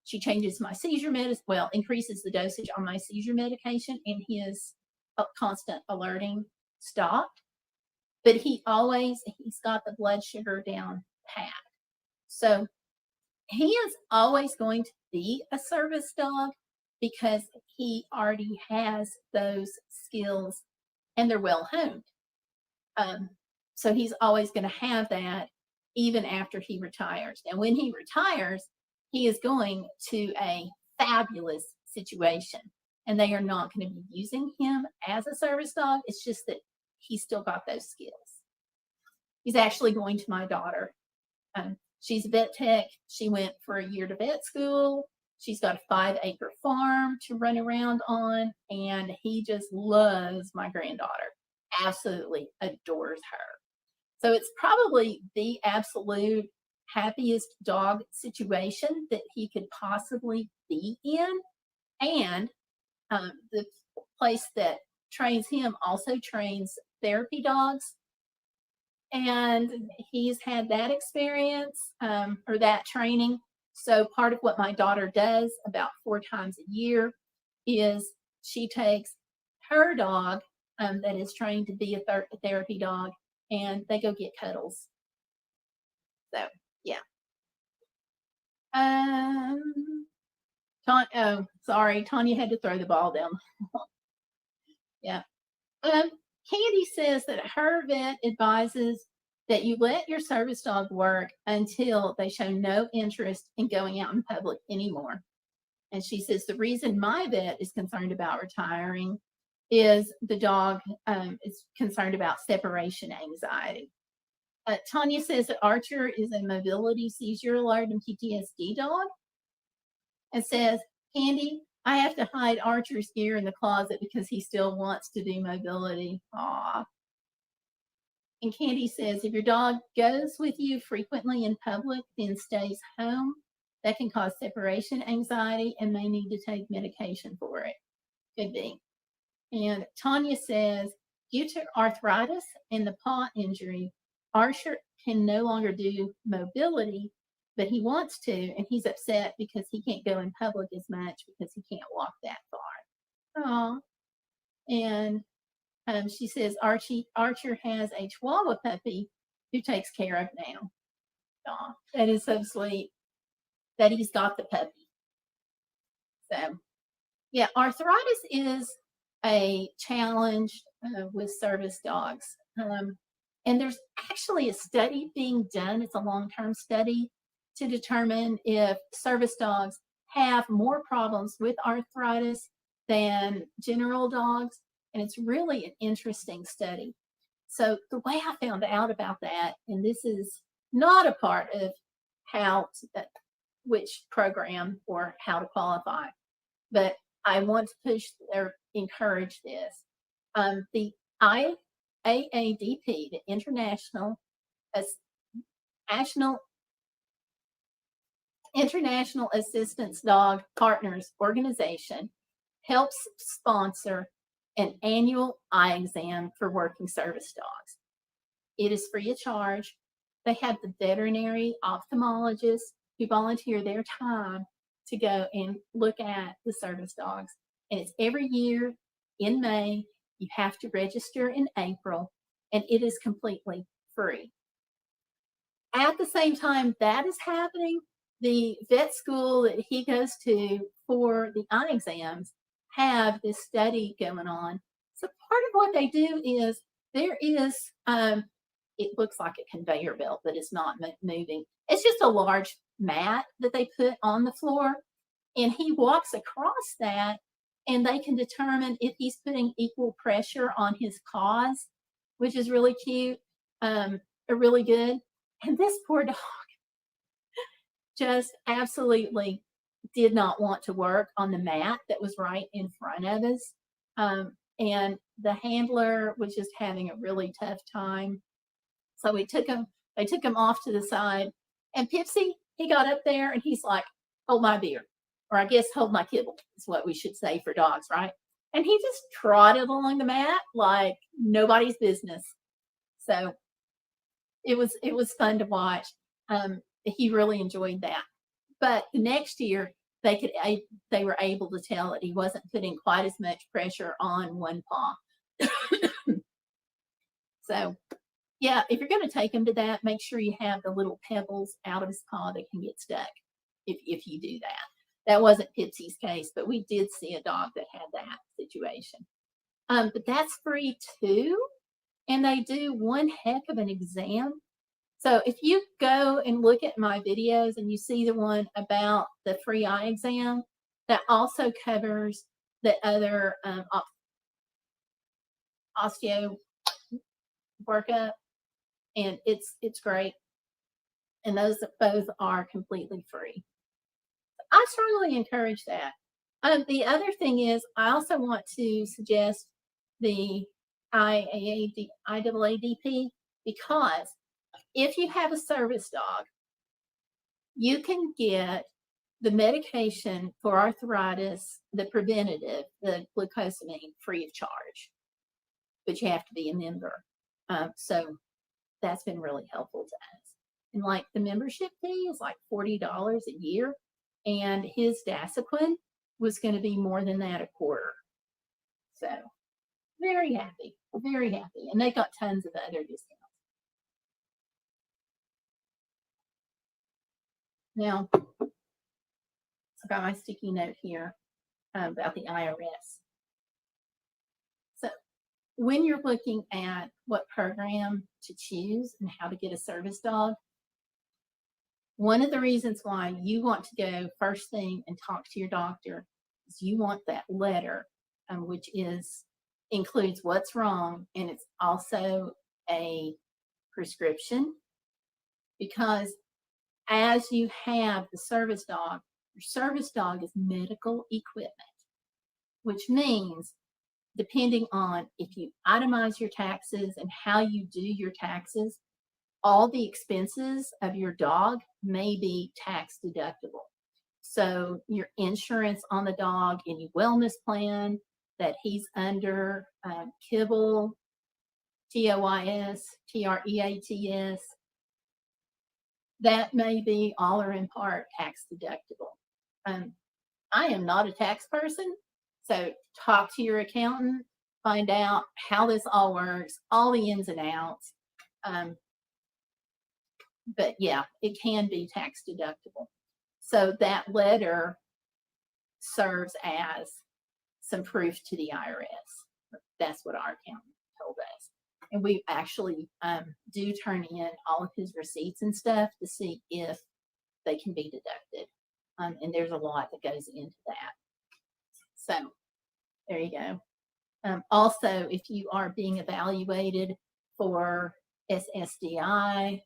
she changes my seizure medicine, increases the dosage on my seizure medication, and his constant alerting stopped. But he's got the blood sugar down pat. So he is always going to be a service dog because he already has those skills and they're well honed. So he's always going to have that even after he retires. Now, when he retires, he is going to a fabulous situation, and they are not going to be using him as a service dog. It's just that he's still got those skills. He's actually going to my daughter. She's a vet tech. She went for a year to vet school. She's got a 5-acre farm to run around on, and he just loves my granddaughter. Absolutely adores her. So it's probably the absolute happiest dog situation that he could possibly be in. And the place that trains him also trains therapy dogs. And he's had that experience or that training. So part of what my daughter does about 4 times a year is she takes her dog that is trained to be a therapy dog, and they go get cuddles. So, yeah. Sorry, Tanya had to throw the ball down. Yeah. Candy says that her vet advises that you let your service dog work until they show no interest in going out in public anymore. And she says the reason my vet is concerned about retiring is the dog is concerned about separation anxiety. Tanya says that Archer is a mobility, seizure alert, and PTSD dog. And says, Candy, I have to hide Archer's gear in the closet because he still wants to do mobility. Aw. And Candy says, if your dog goes with you frequently in public, then stays home, that can cause separation anxiety and may need to take medication for it. Could be. And Tanya says, due to arthritis and the paw injury, Archer can no longer do mobility, but he wants to, and he's upset because he can't go in public as much because he can't walk that far. Oh, and she says Archer has a Chihuahua puppy who takes care of now. Oh, that is so sweet that he's got the puppy. So, yeah, arthritis is a challenge with service dogs. And there's actually a study being done, it's a long-term study, to determine if service dogs have more problems with arthritis than general dogs. And it's really an interesting study. So the way I found out about that, and this is not a part of how to, which program or how to qualify, but I want to push or encourage this. The IAADP, the International Assistance Dog Partners Organization, helps sponsor an annual eye exam for working service dogs. It is free of charge. They have the veterinary ophthalmologists who volunteer their time to go and look at the service dogs. And it's every year in May. You have to register in April, and it is completely free. At the same time that is happening, the vet school that he goes to for the eye exams have this study going on. So part of what they do is there is, it looks like a conveyor belt, but it's not moving. It's just a large mat that they put on the floor, and he walks across that, and they can determine if he's putting equal pressure on his paws, which is really cute, or really good. And this poor dog just absolutely did not want to work on the mat that was right in front of us. And the handler was just having a really tough time. So they took him off to the side, and Pipsy, he got up there and he's like, hold my beer, or I guess hold my kibble is what we should say for dogs, right? And he just trotted along the mat like nobody's business. So it was fun to watch. He really enjoyed that. But the next year, they were able to tell that he wasn't putting quite as much pressure on one paw. So, yeah, if you're going to take him to that, make sure you have the little pebbles out of his paw that can get stuck if you do that. That wasn't Pipsy's case, but we did see a dog that had that situation. But that's free too, and they do one heck of an exam. So if you go and look at my videos and you see the one about the free eye exam, that also covers the other osteo workup, and it's great. And those both are completely free. I strongly encourage that. The other thing is, I also want to suggest the IAADP, because if you have a service dog, you can get the medication for arthritis, the preventative, the glucosamine, free of charge, but you have to be a member. So that's been really helpful to us. And like the membership fee is like $40 a year, and his Dasequin was going to be more than that a quarter. So very happy, very happy. And they got tons of other discounts. Now, I've got my sticky note here about the IRS. So when you're looking at what program to choose and how to get a service dog, one of the reasons why you want to go first thing and talk to your doctor is you want that letter, which includes what's wrong, and it's also a prescription, because as you have the service dog, your service dog is medical equipment, which means depending on if you itemize your taxes and how you do your taxes, all the expenses of your dog may be tax deductible. So your insurance on the dog, any wellness plan that he's under, kibble, TOIS, TREATS, that may be all or in part tax deductible. I am not a tax person, so talk to your accountant, find out how this all works, all the ins and outs. But yeah, it can be tax deductible. So that letter serves as some proof to the IRS. That's what our accountant told us. and we actually do turn in all of his receipts and stuff to see if they can be deducted. And there's a lot that goes into that. So there you go. Also, if you are being evaluated for SSDI,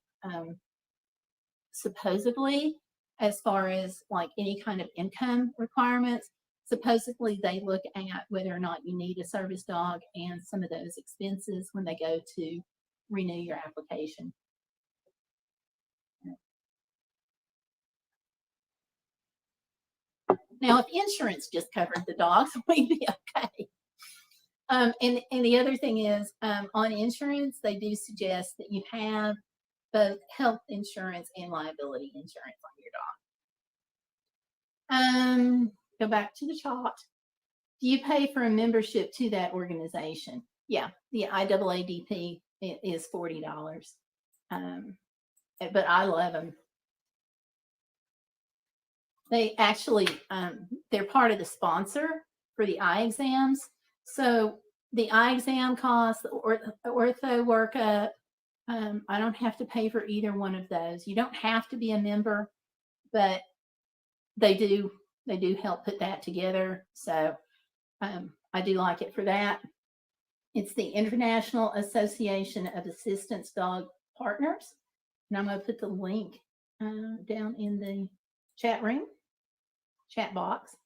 supposedly, as far as like any kind of income requirements, supposedly they look at whether or not you need a service dog and some of those expenses when they go to renew your application. Now, if insurance just covered the dogs, we'd be okay. And the other thing is, on insurance, they do suggest that you have both health insurance and liability insurance on your dog. Go back to the chart. Do you pay for a membership to that organization? Yeah, the IAADP is $40. But I love them. They actually, they're part of the sponsor for the eye exams. So the eye exam costs, or ortho workup, I don't have to pay for either one of those. You don't have to be a member, but they do help put that together. So I do like it for that. It's the International Association of Assistance Dog Partners. And I'm going to put the link down in the chat box.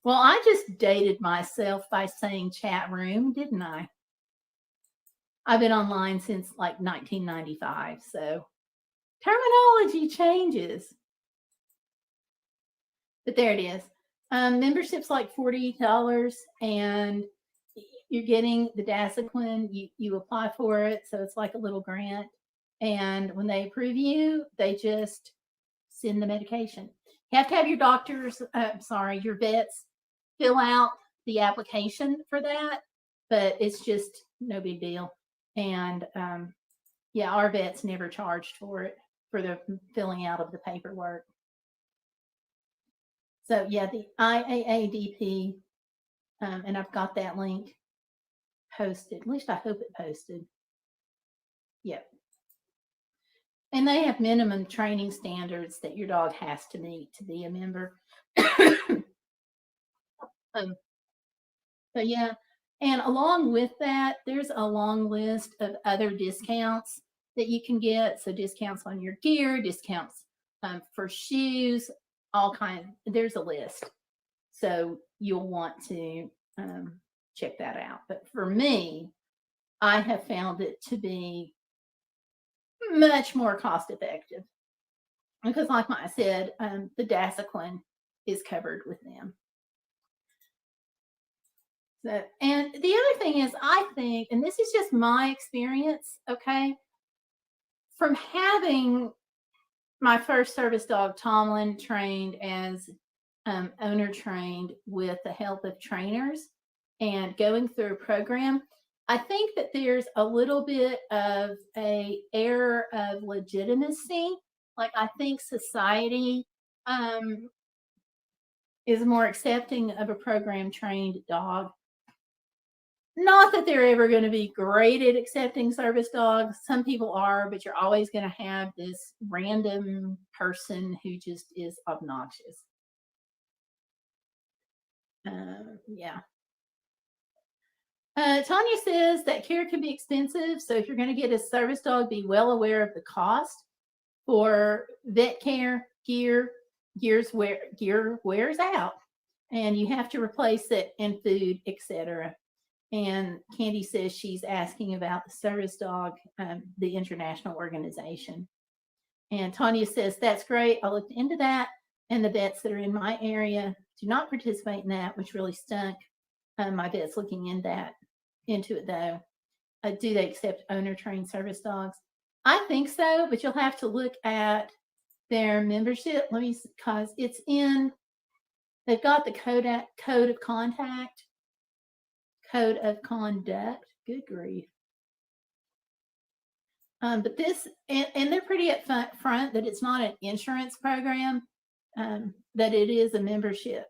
Well, I just dated myself by saying chat room, didn't I? I've been online since like 1995, so terminology changes. But there it is. Membership's like $40, and you're getting the Dasequin. You apply for it, so it's like a little grant. And when they approve you, they just send the medication. You have to have your doctors, your vets fill out the application for that, but it's just no big deal. And yeah, our vets never charged for it, for the filling out of the paperwork. So yeah, the IAADP, and I've got that link posted. At least I hope it posted. Yep. And they have minimum training standards that your dog has to meet to be a member. So yeah, and along with that, there's a long list of other discounts that you can get. So discounts on your gear, discounts for shoes, all kinds. There's a list. So you'll want to check that out. But for me, I have found it to be much more cost effective because, like I said, the Dasequin is covered with them. So, and the other thing is, I think, and this is just my experience, okay, from having my first service dog, Tomlin, trained as owner trained with the help of trainers and going through a program, I think that there's a little bit of a air of legitimacy. Like, I think society is more accepting of a program trained dog. Not that they're ever going to be great at accepting service dogs. Some people are, but you're always going to have this random person who just is obnoxious. Yeah. Tanya says that care can be expensive. So if you're going to get a service dog, be well aware of the cost for vet care. Gear wears out, and you have to replace it, and food, etc. And Candy says she's asking about the service dog, the international organization. And Tanya says, that's great. I looked into that, and the vets that are in my area do not participate in that, which really stunk. My vet's looking into it, though. Do they accept owner-trained service dogs? I think so, but you'll have to look at their membership. Let me, because it's in, they've got the code of conduct. Good grief. But this, and they're pretty upfront that it's not an insurance program, that it is a membership.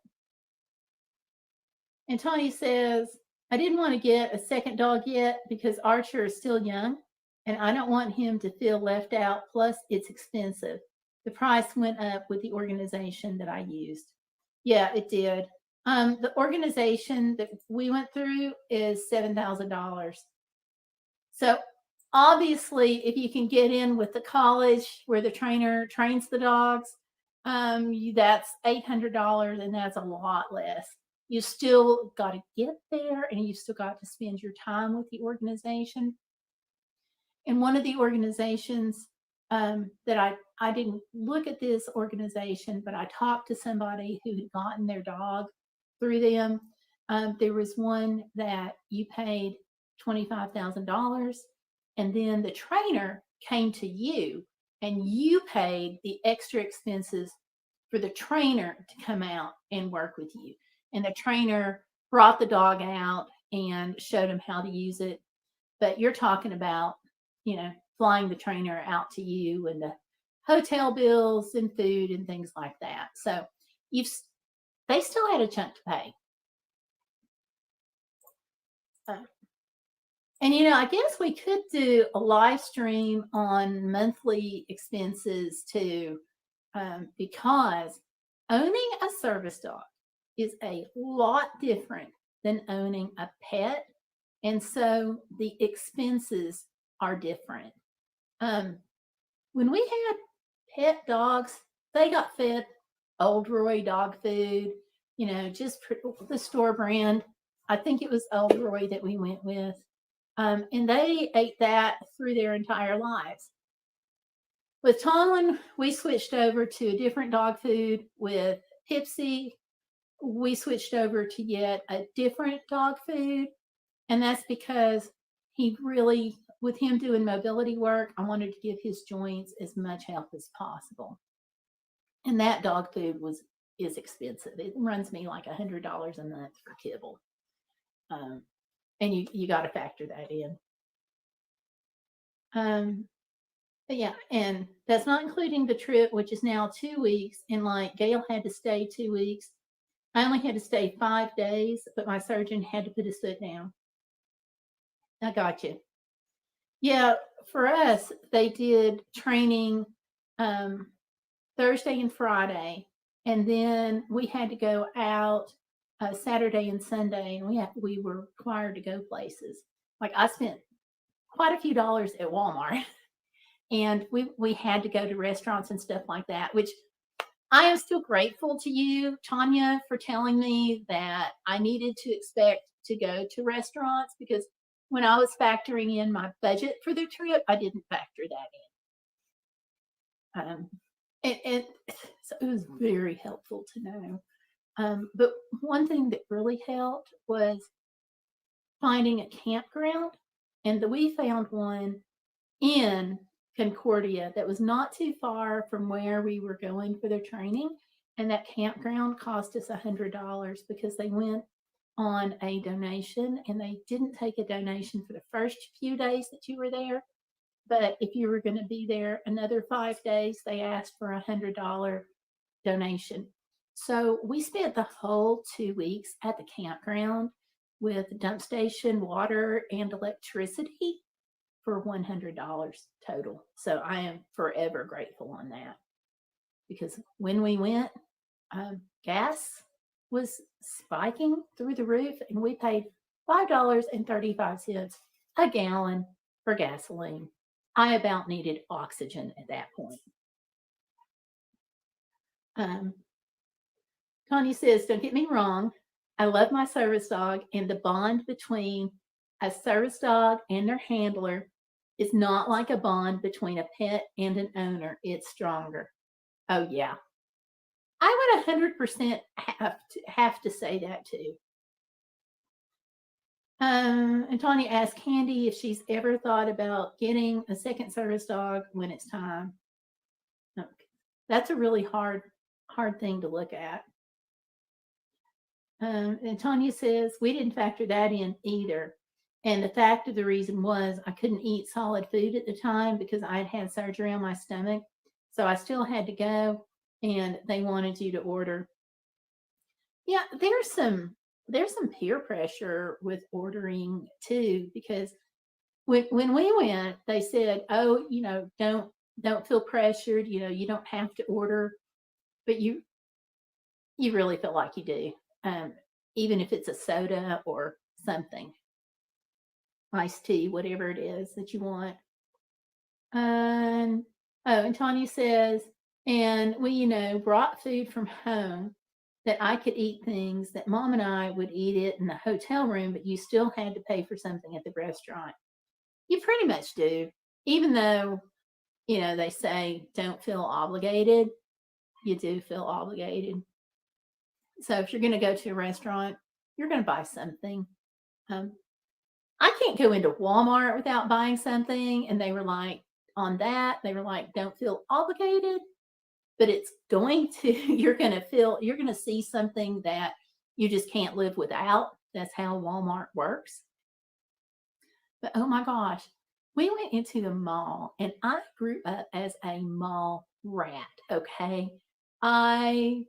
And Tony says, I didn't want to get a second dog yet because Archer is still young and I don't want him to feel left out. Plus, it's expensive. The price went up with the organization that I used. Yeah, it did. The organization that we went through is $7,000. So obviously, if you can get in with the college where the trainer trains the dogs, that's $800, and that's a lot less. You still got to get there, and you still got to spend your time with the organization. And one of the organizations that I didn't look at this organization, but I talked to somebody who had gotten their dog through them. There was one that you paid $25,000, and then the trainer came to you and you paid the extra expenses for the trainer to come out and work with you. And the trainer brought the dog out and showed him how to use it. But you're talking about, flying the trainer out to you and the hotel bills and food and things like that. So they still had a chunk to pay. And I guess we could do a live stream on monthly expenses too, because owning a service dog is a lot different than owning a pet. And so the expenses are different. When we had pet dogs, they got fed Old Roy dog food, just the store brand. I think it was Old Roy that we went with. And they ate that through their entire lives. With Tomlin, we switched over to a different dog food. With Pipsy, we switched over to yet a different dog food. And that's because with him doing mobility work, I wanted to give his joints as much help as possible. And that dog food is expensive. It runs me like $100 a month for kibble. And you got to factor that in. But yeah, and that's not including the trip, which is now 2 weeks. And like Gail had to stay 2 weeks. I only had to stay 5 days, but my surgeon had to put his foot down. I got you. Yeah, for us, they did training Thursday and Friday, and then we had to go out Saturday and Sunday, and we were required to go places. Like I spent quite a few dollars at Walmart, and we had to go to restaurants and stuff like that, which I am still grateful to you, Tanya, for telling me that I needed to expect to go to restaurants, because when I was factoring in my budget for the trip, I didn't factor that in. And so it was very helpful to know. But one thing that really helped was finding a campground, and we found one in Concordia that was not too far from where we were going for their training. And that campground cost us $100 because they went on a donation, and they didn't take a donation for the first few days that you were there. But if you were going to be there another 5 days, they asked for a $100 donation. So we spent the whole 2 weeks at the campground with dump station, water, and electricity for $100 total. So I am forever grateful on that, because when we went, gas was spiking through the roof, and we paid $5.35 a gallon for gasoline. I about needed oxygen at that point. Tony says, don't get me wrong, I love my service dog, and the bond between a service dog and their handler is not like a bond between a pet and an owner. It's stronger. Oh, yeah. I would 100% have to say that too. And Tanya asked Candy if she's ever thought about getting a second service dog when it's time. Okay. That's a really hard thing to look at. And Tanya says, we didn't factor that in either. And the fact of the reason was I couldn't eat solid food at the time because I had had surgery on my stomach. So I still had to go, and they wanted you to order. Yeah, there's some there's some peer pressure with ordering too, because when we went, they said, "Oh, don't feel pressured. You don't have to order, but you really feel like you do, um, even if it's a soda or something, iced tea, whatever it is that you want." And Tanya says, "And we, brought food from home that I could eat things that Mom and I would eat it in the hotel room, but you still had to pay for something at the restaurant." You pretty much do, even though they say don't feel obligated. You do feel obligated. So if you're going to go to a restaurant, you're going to buy something. Um, I can't go into Walmart without buying something. And they were like, on that, they were like, don't feel obligated, but it's going to, you're going to see something that you just can't live without. That's how Walmart works. But oh my gosh, we went into the mall and I grew up as a mall rat. Okay. I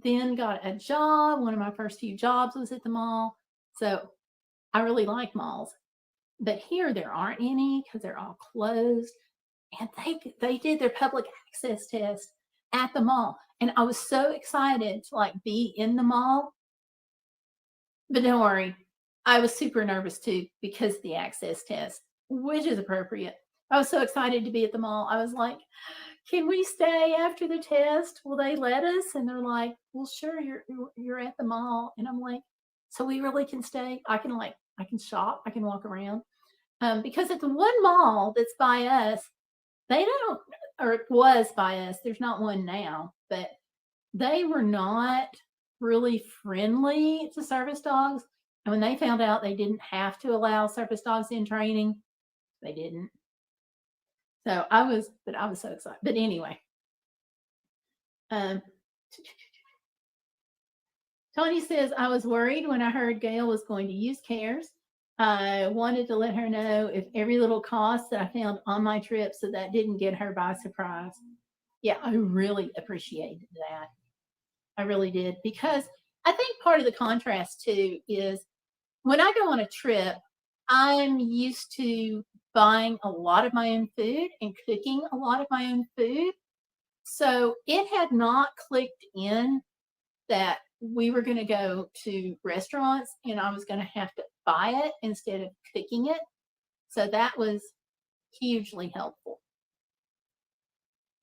then got a job. One of my first few jobs was at the mall. So I really like malls. But here there aren't any because they're all closed. And they did their public access test at the mall. And I was so excited to like be in the mall. But don't worry, I was super nervous too because of the access test, which is appropriate. I was so excited to be at the mall. I was like, "Can we stay after the test? Will they let us?" And they're like, "Well, sure, you're at the mall." And I'm like, "So we really can stay? I can shop, I can walk around." Because at the one mall that's by us, they don't, or it was by us. There's not one now, but they were not really friendly to service dogs. And when they found out they didn't have to allow service dogs in training, they didn't. So I was so excited. But anyway, Tony says, "I was worried when I heard Gail was going to use CARES. I wanted to let her know if every little cost that I found on my trip so that didn't get her by surprise." Yeah, I really appreciated that. I really did, because I think part of the contrast too is when I go on a trip, I'm used to buying a lot of my own food and cooking a lot of my own food. So it had not clicked in that we were going to go to restaurants and I was going to have to buy it instead of cooking it. So that was hugely helpful.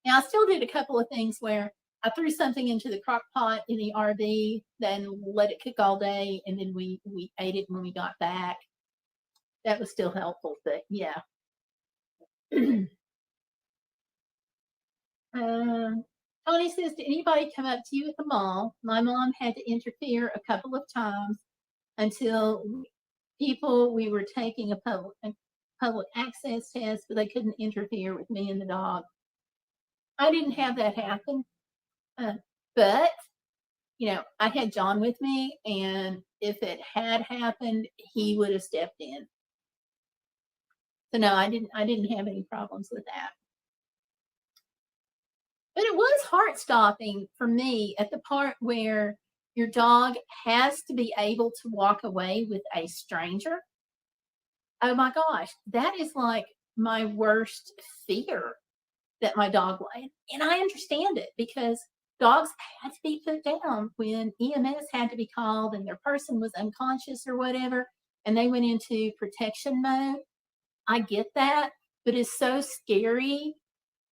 Now, I still did a couple of things where I threw something into the crock pot in the RV, then let it cook all day, and then we ate it when we got back. That was still helpful, but yeah. Tony says, "Did anybody come up to you at the mall? My mom had to interfere a couple of times until we were taking a public access test, but they couldn't interfere with me and the dog." I didn't have that happen, but I had John with me, and if it had happened, he would have stepped in. So no, I didn't have any problems with that. But it was heart stopping for me at the part where your dog has to be able to walk away with a stranger. Oh my gosh, that is like my worst fear, that my dog would. And I understand it because dogs had to be put down when EMS had to be called and their person was unconscious or whatever, and they went into protection mode. I get that, but it's so scary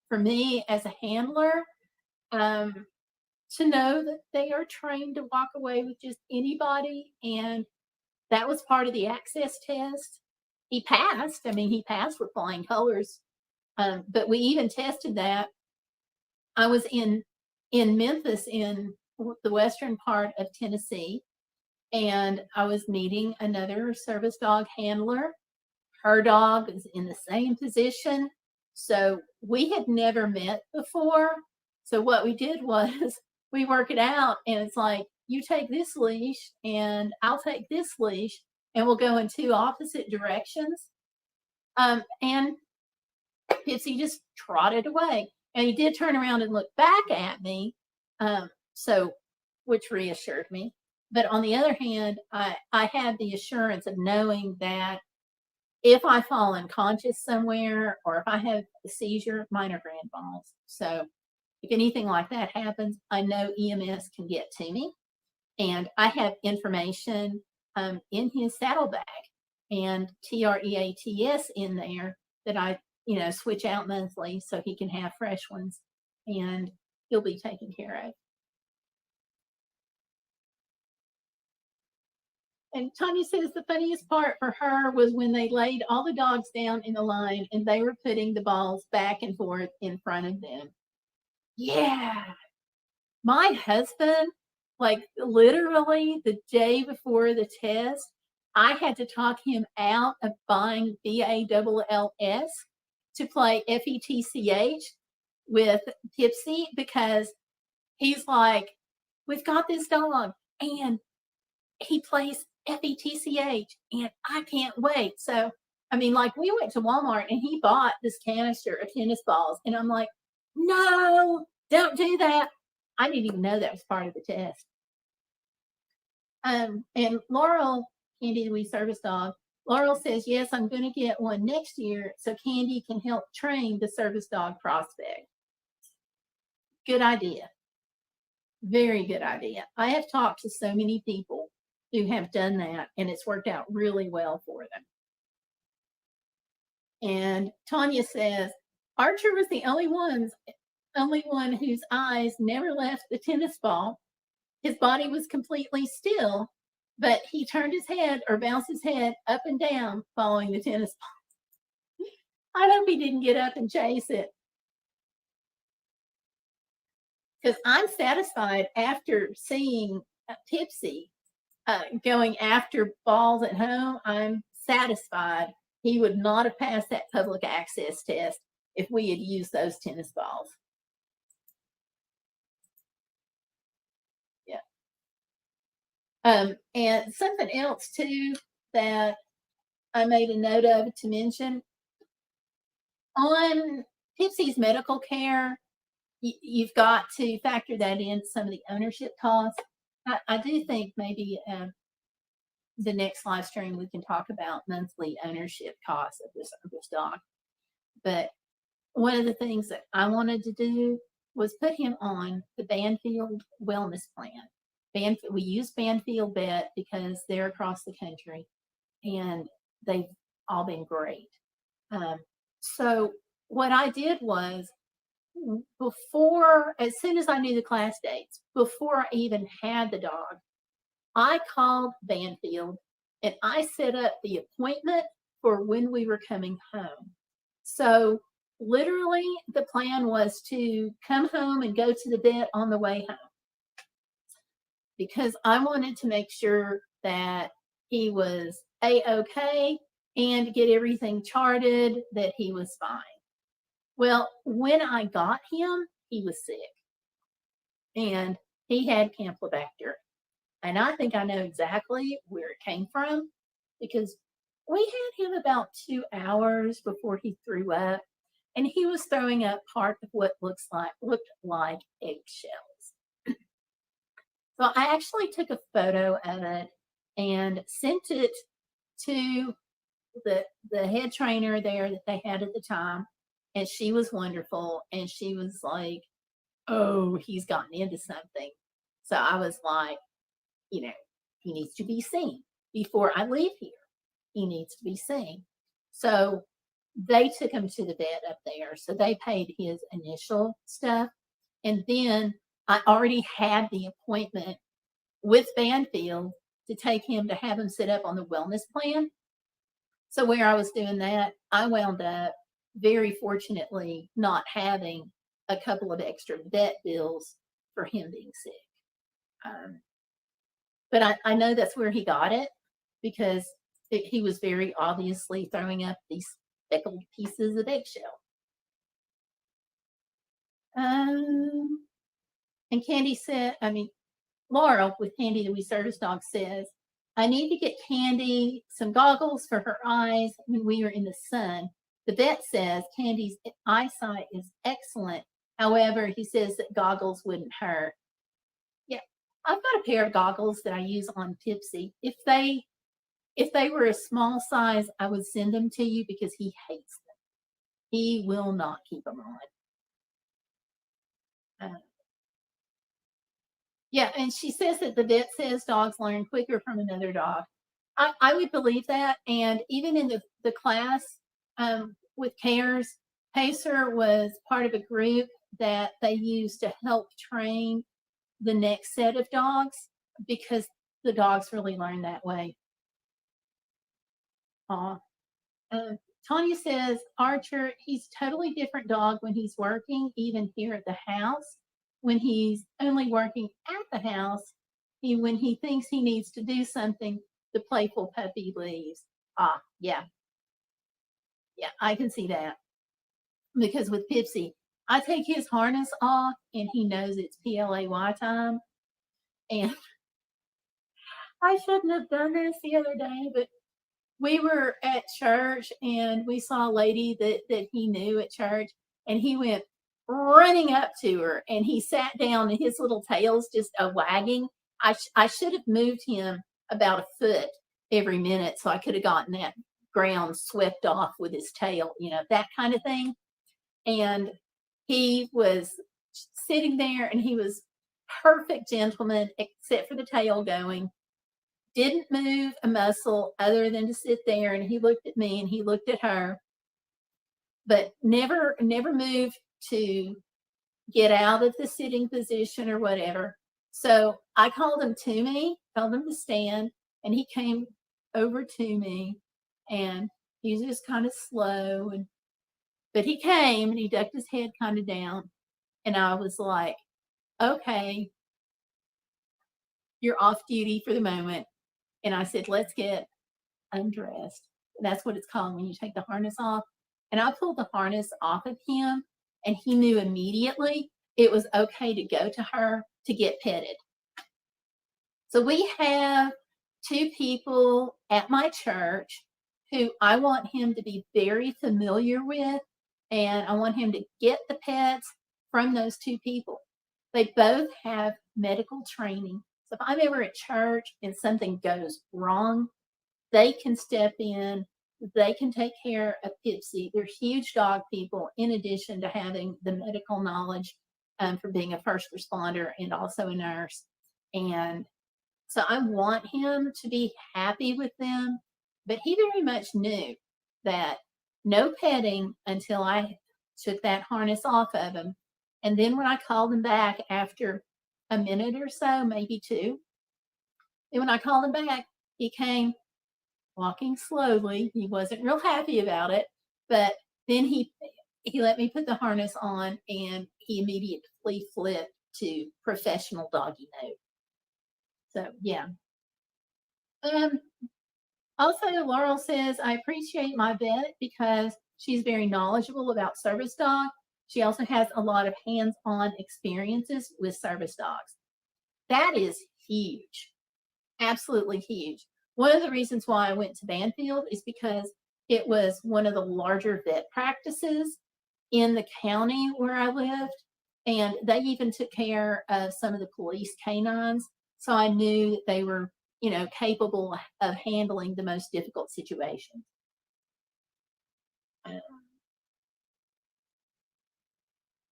for me as a handler, to know that they are trained to walk away with just anybody. And that was part of the access test. He passed. I mean, he passed with flying colors. But we even tested that. I was in Memphis, in the western part of Tennessee, and I was meeting another service dog handler. Her dog is in the same position. So we had never met before. So what we did was we work it out, and it's like, you take this leash and I'll take this leash, and we'll go in two opposite directions. And Pitsy just trotted away. And he did turn around and look back at me. So, which reassured me. But on the other hand, I have the assurance of knowing that if I fall unconscious somewhere or if I have a seizure, mine are grand falls. So if anything like that happens, I know EMS can get to me. And I have information in his saddlebag and TREATS in there that I, switch out monthly so he can have fresh ones and he'll be taken care of. And Tanya says the funniest part for her was when they laid all the dogs down in a line and they were putting the balls back and forth in front of them. Yeah. My husband, like literally the day before the test, I had to talk him out of buying BALLS to play FETCH with Tipsy because he's like, we've got this dog and he plays FETCH and I can't wait. So, I mean, like we went to Walmart and he bought this canister of tennis balls and I'm like, no, don't do that. I didn't even know that was part of the test. And Laurel, Candy, the wee service dog, Laurel says, yes, I'm going to get one next year so Candy can help train the service dog prospect. Good idea. Very good idea. I have talked to so many people who have done that, and it's worked out really well for them. And Tanya says, Archer was the only one whose eyes never left the tennis ball. His body was completely still, but he turned his head or bounced his head up and down following the tennis ball. I hope he didn't get up and chase it. Because I'm satisfied after seeing Tipsy going after balls at home. I'm satisfied he would not have passed that public access test if we had used those tennis balls. Yeah. And something else too that I made a note of to mention on Tipsy's medical care, you've got to factor that in some of the ownership costs. I do think maybe the next live stream we can talk about monthly ownership costs of this dog. But one of the things that I wanted to do was put him on the Banfield wellness plan. We use Banfield Vet because they're across the country and they've all been great. So what I did was as soon as I knew the class dates, before I even had the dog, I called Banfield and I set up the appointment for when we were coming home. So literally the plan was to come home and go to the vet on the way home because I wanted to make sure that he was A-okay and get everything charted that he was fine. Well, when I got him, he was sick and he had Campylobacter. And I think I know exactly where it came from because we had him about 2 hours before he threw up and he was throwing up part of what looked like eggshells. So I actually took a photo of it and sent it to the head trainer there that they had at the time. And she was wonderful. And she was like, oh, he's gotten into something. So I was like, he needs to be seen before I leave here. He needs to be seen. So they took him to the vet up there. So they paid his initial stuff. And then I already had the appointment with Banfield to take him to have him sit up on the wellness plan. So where I was doing that, I wound up very fortunately not having a couple of extra vet bills for him being sick. But I know that's where he got it because he was very obviously throwing up these speckled pieces of eggshell. And Candy said, Laurel with Candy the wee service dog says, I need to get Candy some goggles for her eyes when we are in the sun. The vet says Candy's eyesight is excellent. However, he says that goggles wouldn't hurt. Yeah, I've got a pair of goggles that I use on Pipsy. If they were a small size, I would send them to you because he hates them. He will not keep them on. Yeah, and she says that the vet says dogs learn quicker from another dog. I would believe that. And even in the class with CARES, Pacer was part of a group that they used to help train the next set of dogs because the dogs really learn that way. Uh, Tanya says, Archer, he's totally different dog when he's working, even here at the house. When he's only working at the house, when he thinks he needs to do something, the playful puppy leaves. Yeah. Yeah, I can see that. Because with Pipsy, I take his harness off and he knows it's PLAY time. And I shouldn't have done this the other day, but we were at church and we saw a lady that he knew at church, and he went running up to her and he sat down and his little tail's just a wagging. I should have moved him about a foot every minute so I could have gotten that ground swept off with his tail, that kind of thing. And he was sitting there and he was perfect gentleman except for the tail going. Didn't move a muscle other than to sit there, and he looked at me and he looked at her, but never moved to get out of the sitting position or whatever. So I called him to me, told him to stand, and he came over to me, and he was just kind of slow, but he came and he ducked his head kind of down, and I was like, okay, you're off duty for the moment. And I said, let's get undressed. That's what it's called when you take the harness off. And I pulled the harness off of him, and he knew immediately it was okay to go to her to get petted. So we have 2 people at my church who I want him to be very familiar with, and I want him to get the pets from those 2 people. They both have medical training. So if I'm ever at church and something goes wrong, they can step in, they can take care of Pipsy. They're huge dog people, in addition to having the medical knowledge for being a first responder and also a nurse. And so I want him to be happy with them, but he very much knew that no petting until I took that harness off of him. And then when I called him back after a minute or so, maybe 2, and when I called him back, he came walking slowly. He wasn't real happy about it, but then he let me put the harness on, and he immediately flipped to professional doggy mode. So yeah. Also, Laurel says, I appreciate my vet because she's very knowledgeable about service dogs. She also has a lot of hands-on experiences with service dogs. That is huge. Absolutely huge. One of the reasons why I went to Banfield is because it was one of the larger vet practices in the county where I lived, and they even took care of some of the police canines. So I knew that they were, capable of handling the most difficult situations.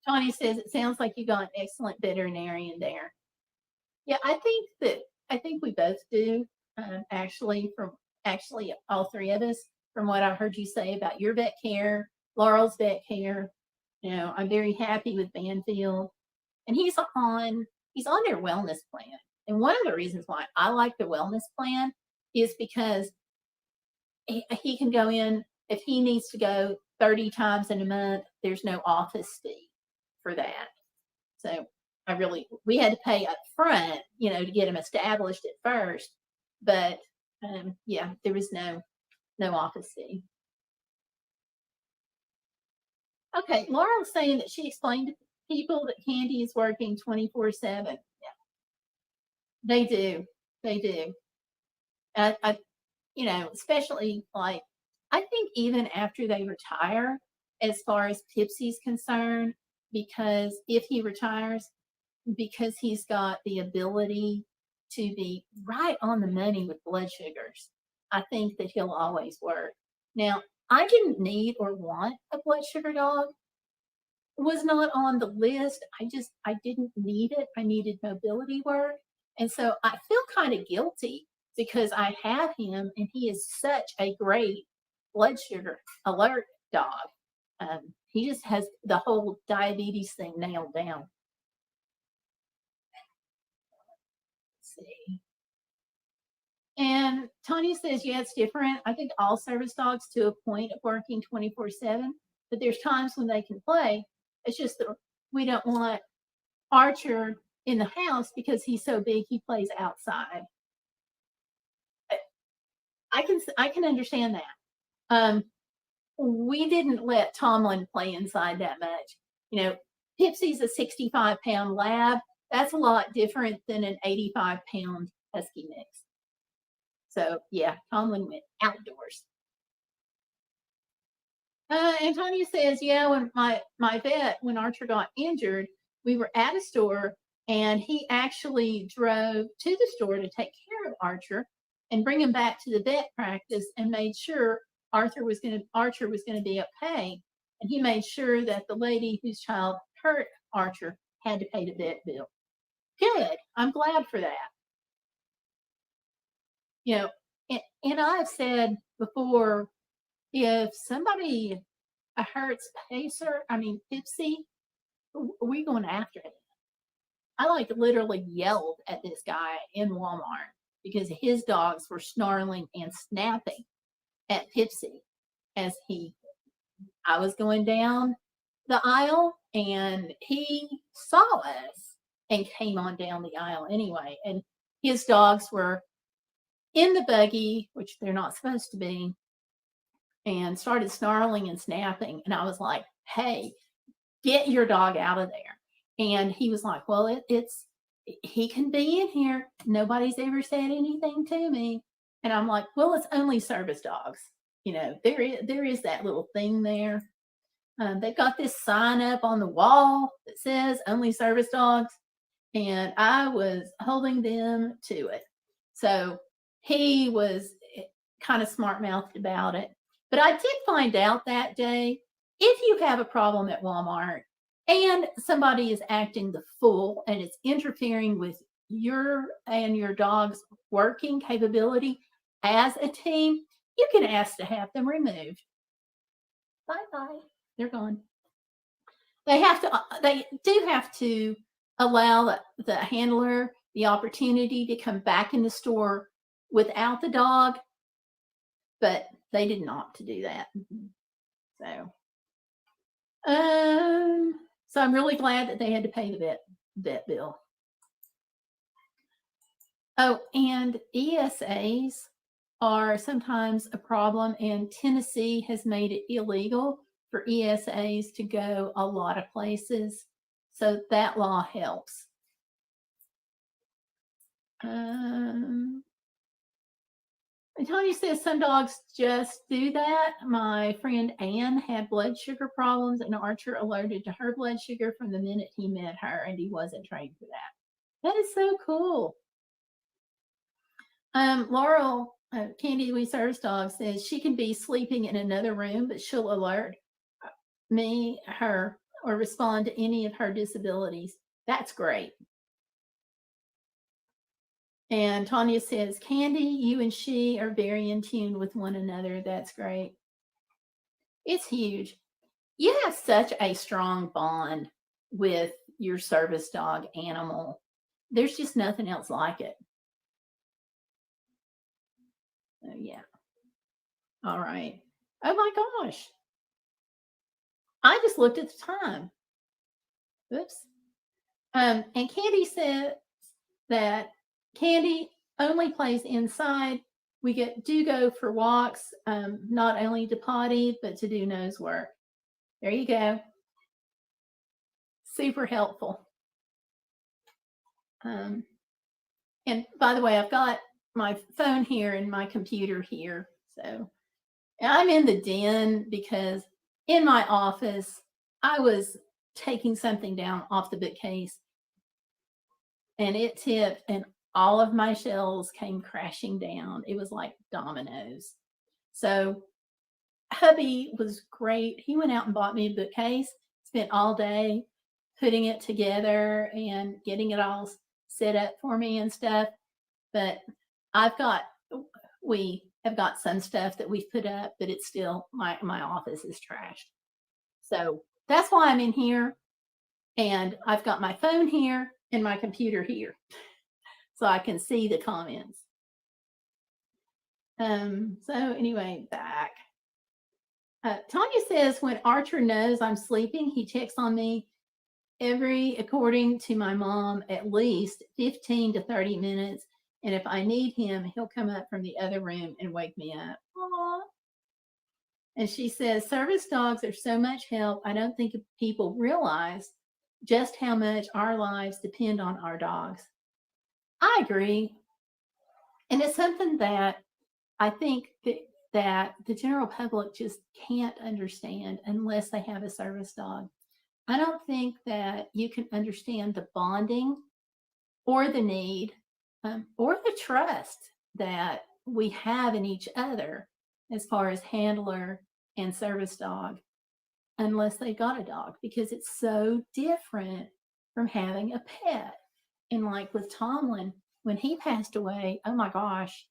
Tony says, it sounds like you got an excellent veterinarian there. Yeah, I think we both do. Actually, all 3 of us, from what I heard you say about your vet care, Laurel's vet care, I'm very happy with Banfield, and he's on their wellness plan. And one of the reasons why I like the wellness plan is because he can go in if he needs to go 30 times in a month. There's no office fee for that. So we had to pay up front, to get him established at first, but yeah, there was no office fee. Okay, Laurel's saying that she explained to people that Candy is working 24/7. Yeah, they do. I especially like, I think even after they retire, as far as Pipsy's concerned, because if he retires, because he's got the ability to be right on the money with blood sugars, I think that he'll always work. Now, I didn't need or want a blood sugar dog. Was not on the list. I didn't need it. I needed mobility work. And so I feel kind of guilty because I have him and he is such a great blood sugar alert dog. He just has the whole diabetes thing nailed down. Let's see. And Tanya says, yeah, it's different. I think all service dogs to a point of working 24/7, but there's times when they can play. It's just that we don't want Archer in the house because he's so big, he plays outside. I can understand that. We didn't let Tomlin play inside that much. You know, Pipsy's a 65-pound lab. That's a lot different than an 85-pound husky mix. So yeah, Tomlin went outdoors. Antonia says, yeah, when my vet, when Archer got injured, we were at a store and he actually drove to the store to take care of Archer and bring him back to the vet practice and made sure Archer was going to be okay. And he made sure that the lady whose child hurt Archer had to pay the vet bill. Good. I'm glad for that. You know, and I've said before, if somebody hurts Pipsy, we're going after him. I like literally yelled at this guy in Walmart because his dogs were snarling and snapping at Pipsy as I was going down the aisle and he saw us and came on down the aisle anyway. And his dogs were in the buggy, which they're not supposed to be, and started snarling and snapping. And I was like, hey, get your dog out of there. And he was like, well, he can be in here. Nobody's ever said anything to me. And I'm like, well, it's only service dogs. You know, there is that little thing there. They've got this sign up on the wall that says only service dogs. And I was holding them to it. So he was kind of smart-mouthed about it. But I did find out that day, if you have a problem at Walmart and somebody is acting the fool and it's interfering with your and your dog's working capability as a team, you can ask to have them removed. Bye-bye. They're gone. They do have to allow the handler the opportunity to come back in the store without the dog, but they didn't opt to do that. So I'm really glad that they had to pay the vet bill. Oh, and ESAs are sometimes a problem, and Tennessee has made it illegal for ESAs to go a lot of places. So that law helps. And Tony says some dogs just do that. My friend Anne had blood sugar problems, and Archer alerted to her blood sugar from the minute he met her, and he wasn't trained for that. That is so cool. Laurel, Candy We Service Dog, says she can be sleeping in another room, but she'll alert me, her, or respond to any of her disabilities. That's great. And Tanya says, Candy, you and she are very in tune with one another. That's great. It's huge. You have such a strong bond with your service dog animal. There's just nothing else like it. So, yeah. All right. Oh my gosh. I just looked at the time. Oops. And Candy said that Candy only plays inside. We do go for walks, not only to potty, but to do nose work. There you go. Super helpful. And by the way, I've got my phone here and my computer here. So I'm in the den because in my office, I was taking something down off the bookcase and it tipped, and all of my shelves came crashing down. It was like dominoes. So hubby was great. He went out and bought me a bookcase, spent all day putting it together and getting it all set up for me and stuff. But I've got, we have got some stuff that we've put up, but it's still, my office is trashed. So that's why I'm in here. And I've got my phone here and my computer here, so I can see the comments. So anyway, back. Tanya says, when Archer knows I'm sleeping, he checks on me according to my mom, at least 15 to 30 minutes. And if I need him, he'll come up from the other room and wake me up. Aww. And she says, service dogs are so much help. I don't think people realize just how much our lives depend on our dogs. I agree. And it's something that I think that the general public just can't understand unless they have a service dog. I don't think that you can understand the bonding or the need or the trust that we have in each other as far as handler and service dog unless they've got a dog, because it's so different from having a pet. And like with Tomlin, when he passed away, oh my gosh,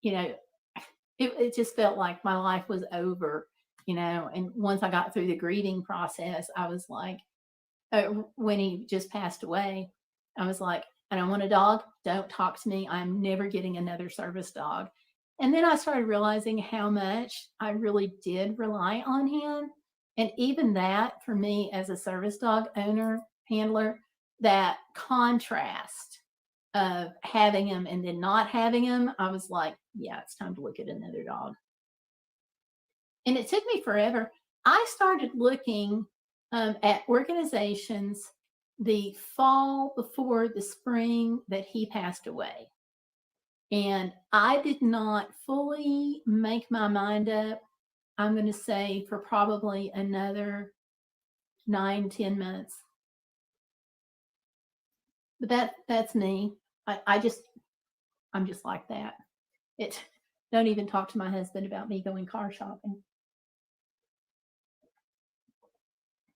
it just felt like my life was over, and once I got through the grieving process, I was like, when he just passed away, I was like, I don't want a dog. Don't talk to me. I'm never getting another service dog. And then I started realizing how much I really did rely on him. And even that, for me as a service dog owner, handler, that contrast of having him and then not having him, I was like, yeah, it's time to look at another dog. And it took me forever. I started looking at organizations the fall before the spring that he passed away. And I did not fully make my mind up, I'm going to say, for probably another 9-10 months. But that's me. I'm just like that. Don't even talk to my husband about me going car shopping,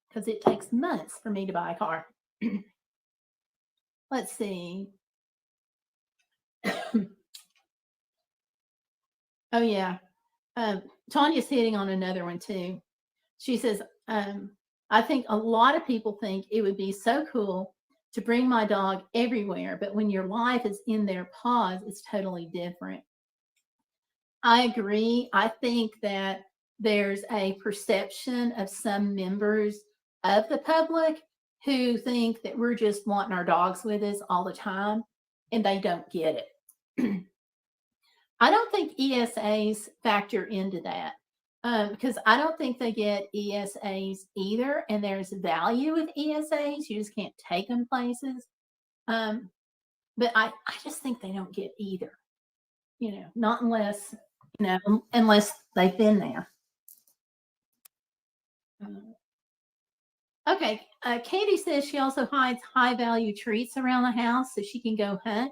because it takes months for me to buy a car. Let's see. Oh yeah. Tanya's hitting on another one too. She says, I think a lot of people think it would be so cool to bring my dog everywhere, but when your life is in their paws, it's totally different. I agree. I think that there's a perception of some members of the public who think that we're just wanting our dogs with us all the time, and they don't get it. I don't think ESAs factor into that, because I don't think they get ESAs either, and there's value with ESAs. You just can't take them places. But I just think they don't get either, not unless, unless they've been there. Okay, Katie says she also hides high value treats around the house so she can go hunt.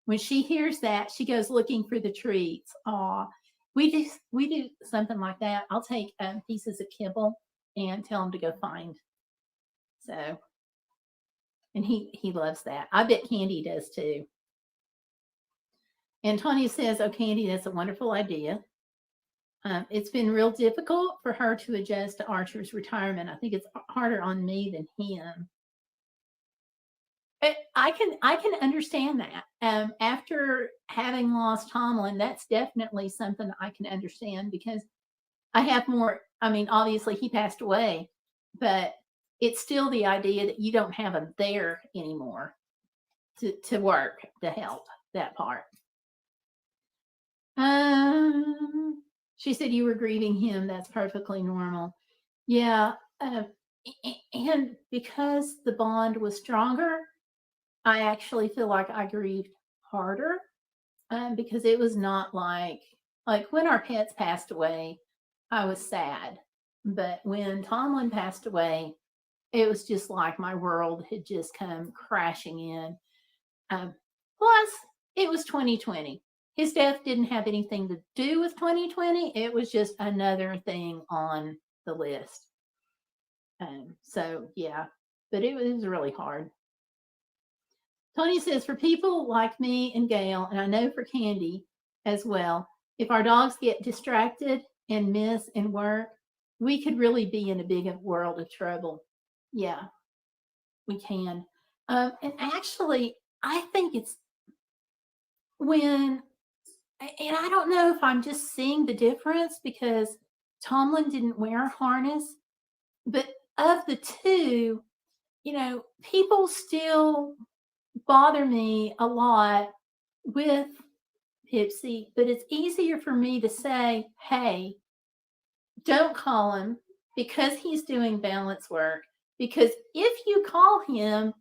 When she hears that, she goes looking for the treats. Aw, we do something like that. I'll take pieces of kibble and tell him to go find. So, and he loves that. I bet Candy does too. And Tanya says, "Oh, Candy, that's a wonderful idea. It's been real difficult for her to adjust to Archer's retirement. I think it's harder on me than him." I can understand that. After having lost Tomlin, that's definitely something I can understand, because I have more. I mean, obviously he passed away, but it's still the idea that you don't have him there anymore to work to help that part. She said you were grieving him. That's perfectly normal. Yeah. And because the bond was stronger, I actually feel like I grieved harder, because it was not like when our pets passed away, I was sad. But when Tomlin passed away, it was just like my world had just come crashing in. Plus, it was 2020. His death didn't have anything to do with 2020. It was just another thing on the list. So, yeah, but it was really hard. Tony says, for people like me and Gail, and I know for Candy as well, if our dogs get distracted and miss and work, we could really be in a big world of trouble. Yeah, we can. And actually, I think it's when, and I don't know if I'm just seeing the difference because Tomlin didn't wear a harness, but of the two, people still bother me a lot with Pipsy, but it's easier for me to say, hey, don't call him because he's doing balance work. Because if you call him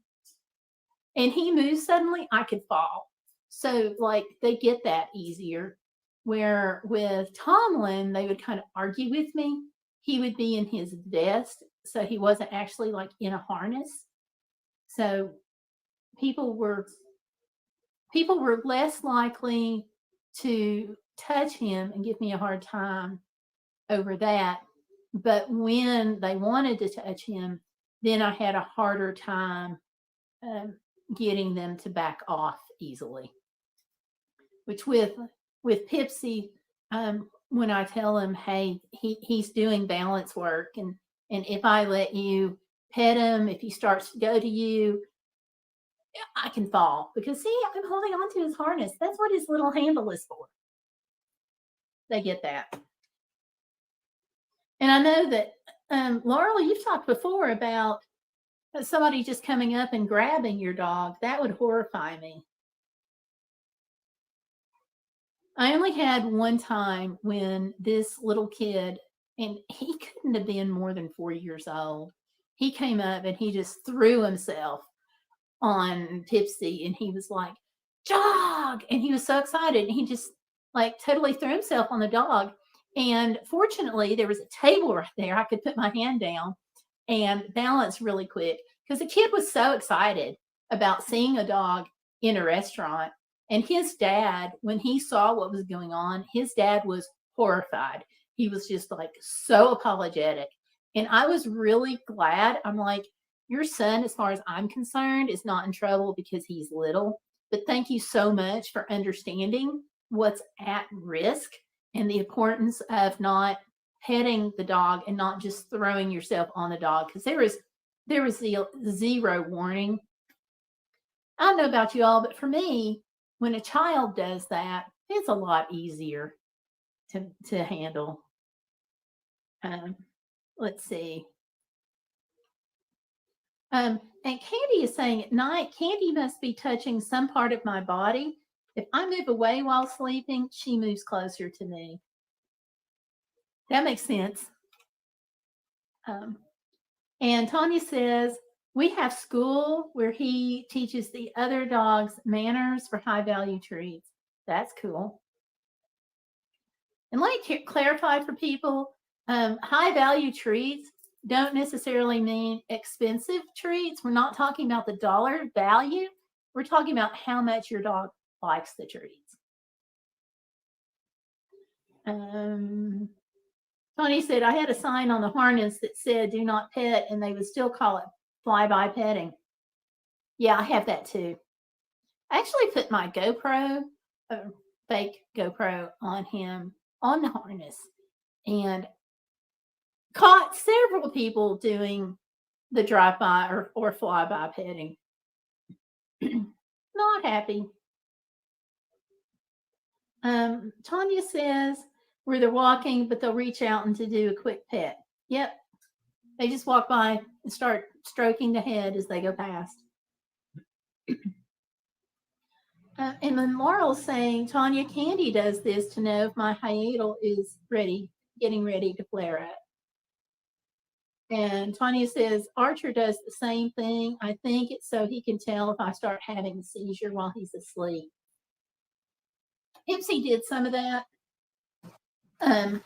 and he moves suddenly, I could fall. So, like, they get that easier. Where with Tomlin, they would kind of argue with me. He would be in his vest, so he wasn't actually like in a harness. So people were less likely to touch him and give me a hard time over that. But when they wanted to touch him, then I had a harder time getting them to back off easily. Which with Pipsy, when I tell him, hey, he's doing balance work, and if I let you pet him, if he starts to go to you, I can fall because see, I'm holding on to his harness. That's what his little handle is for. They get that. And I know that, Laurel, you've talked before about somebody just coming up and grabbing your dog. That would horrify me. I only had one time when this little kid, and he couldn't have been more than 4 years old, he came up and he just threw himself on Tipsy, and he was like, dog, and he was so excited, and he just like totally threw himself on the dog. And fortunately there was a table right there I could put my hand down and balance really quick because the kid was so excited about seeing a dog in a restaurant. And his dad, when he saw what was going on, his dad was horrified. He was just like so apologetic. And I was really glad. I'm like, your son, as far as I'm concerned, is not in trouble because he's little. But thank you so much for understanding what's at risk and the importance of not petting the dog and not just throwing yourself on the dog, because there was zero warning. I don't know about you all, but for me, when a child does that, it's a lot easier to handle. Let's see. And Candy is saying at night, Candy must be touching some part of my body. If I move away while sleeping, she moves closer to me. That makes sense. And Tanya says, we have school where he teaches the other dogs manners for high value treats. That's cool. And let me clarify for people, high value treats don't necessarily mean expensive treats. We're not talking about the dollar value. We're talking about how much your dog likes the treats. Tony said, I had a sign on the harness that said, do not pet, and they would still call it fly-by petting. Yeah, I have that too. I actually put my GoPro, fake GoPro, on him on the harness and caught several people doing the drive-by or fly-by petting. Not happy. Tanya says, where they're walking, but they'll reach out and to do a quick pet. Yep. They just walk by and start stroking the head as they go past. And then Laurel's saying, Tanya, Candy does this to know if my hiatal is getting ready to flare up. And Tanya says, Archer does the same thing. I think it's so he can tell if I start having a seizure while he's asleep. Ipsy did some of that. I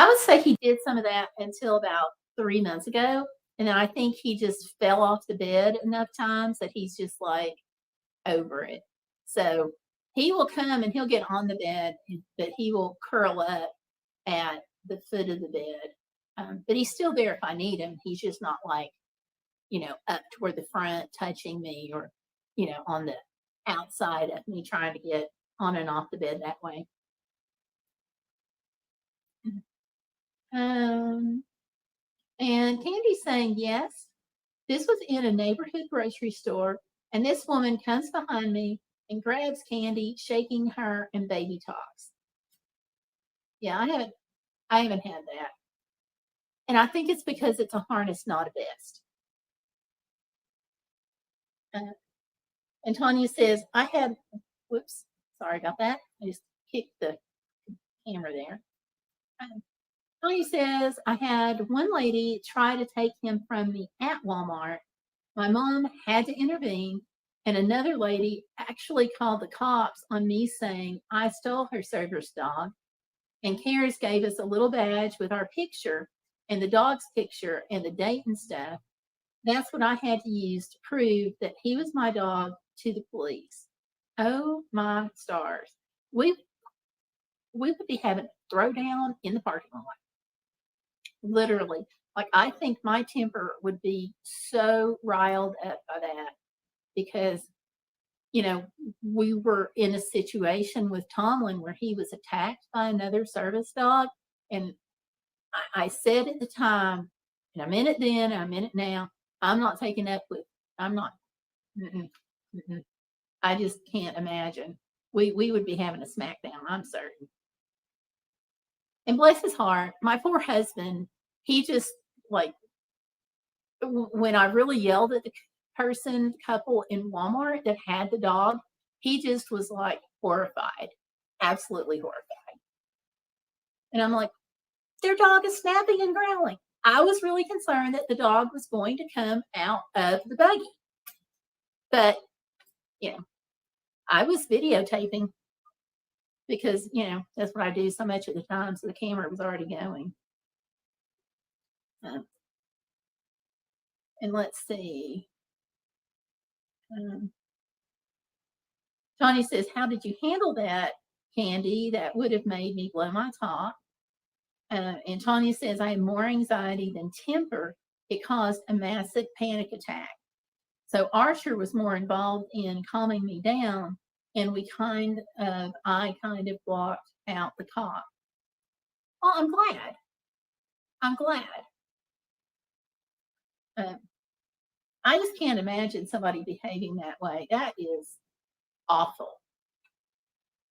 would say he did some of that until about 3 months ago. And then I think he just fell off the bed enough times that he's just like over it. So he will come and he'll get on the bed, but he will curl up at the foot of the bed. But he's still there if I need him. He's just not like, up toward the front touching me or, on the outside of me trying to get on and off the bed that way. And Candy's saying, yes, this was in a neighborhood grocery store, and this woman comes behind me and grabs Candy, shaking her and baby talks. Yeah, I haven't had that. And I think it's because it's a harness, not a vest. And Tanya says, whoops, sorry about that. I just kicked the camera there. Tanya says, I had one lady try to take him from me at Walmart. My mom had to intervene, and another lady actually called the cops on me saying I stole her service dog. And Cares gave us a little badge with our picture and the dog's picture and the date and stuff. That's what I had to use to prove that he was my dog to the police. Oh my stars. We would be having a throwdown in the parking lot. Literally. Like, I think my temper would be so riled up by that because, we were in a situation with Tomlin where he was attacked by another service dog. And I said at the time, and I meant it then, and I meant it now, I'm not taking up with, I'm not, I just can't imagine. We would be having a smackdown, I'm certain. And bless his heart, my poor husband, he just, like, when I really yelled at the couple in Walmart that had the dog, he just was like horrified, absolutely horrified. And I'm like, their dog is snapping and growling. I was really concerned that the dog was going to come out of the buggy. But, I was videotaping because, that's what I do so much of the time. So the camera was already going. And let's see. Tony says, how did you handle that, Candy? That would have made me blow my top. And Tanya says, I had more anxiety than temper. It caused a massive panic attack. So Archer was more involved in calming me down, and I kind of blocked out the cop. Well, I'm glad. I just can't imagine somebody behaving that way. That is awful.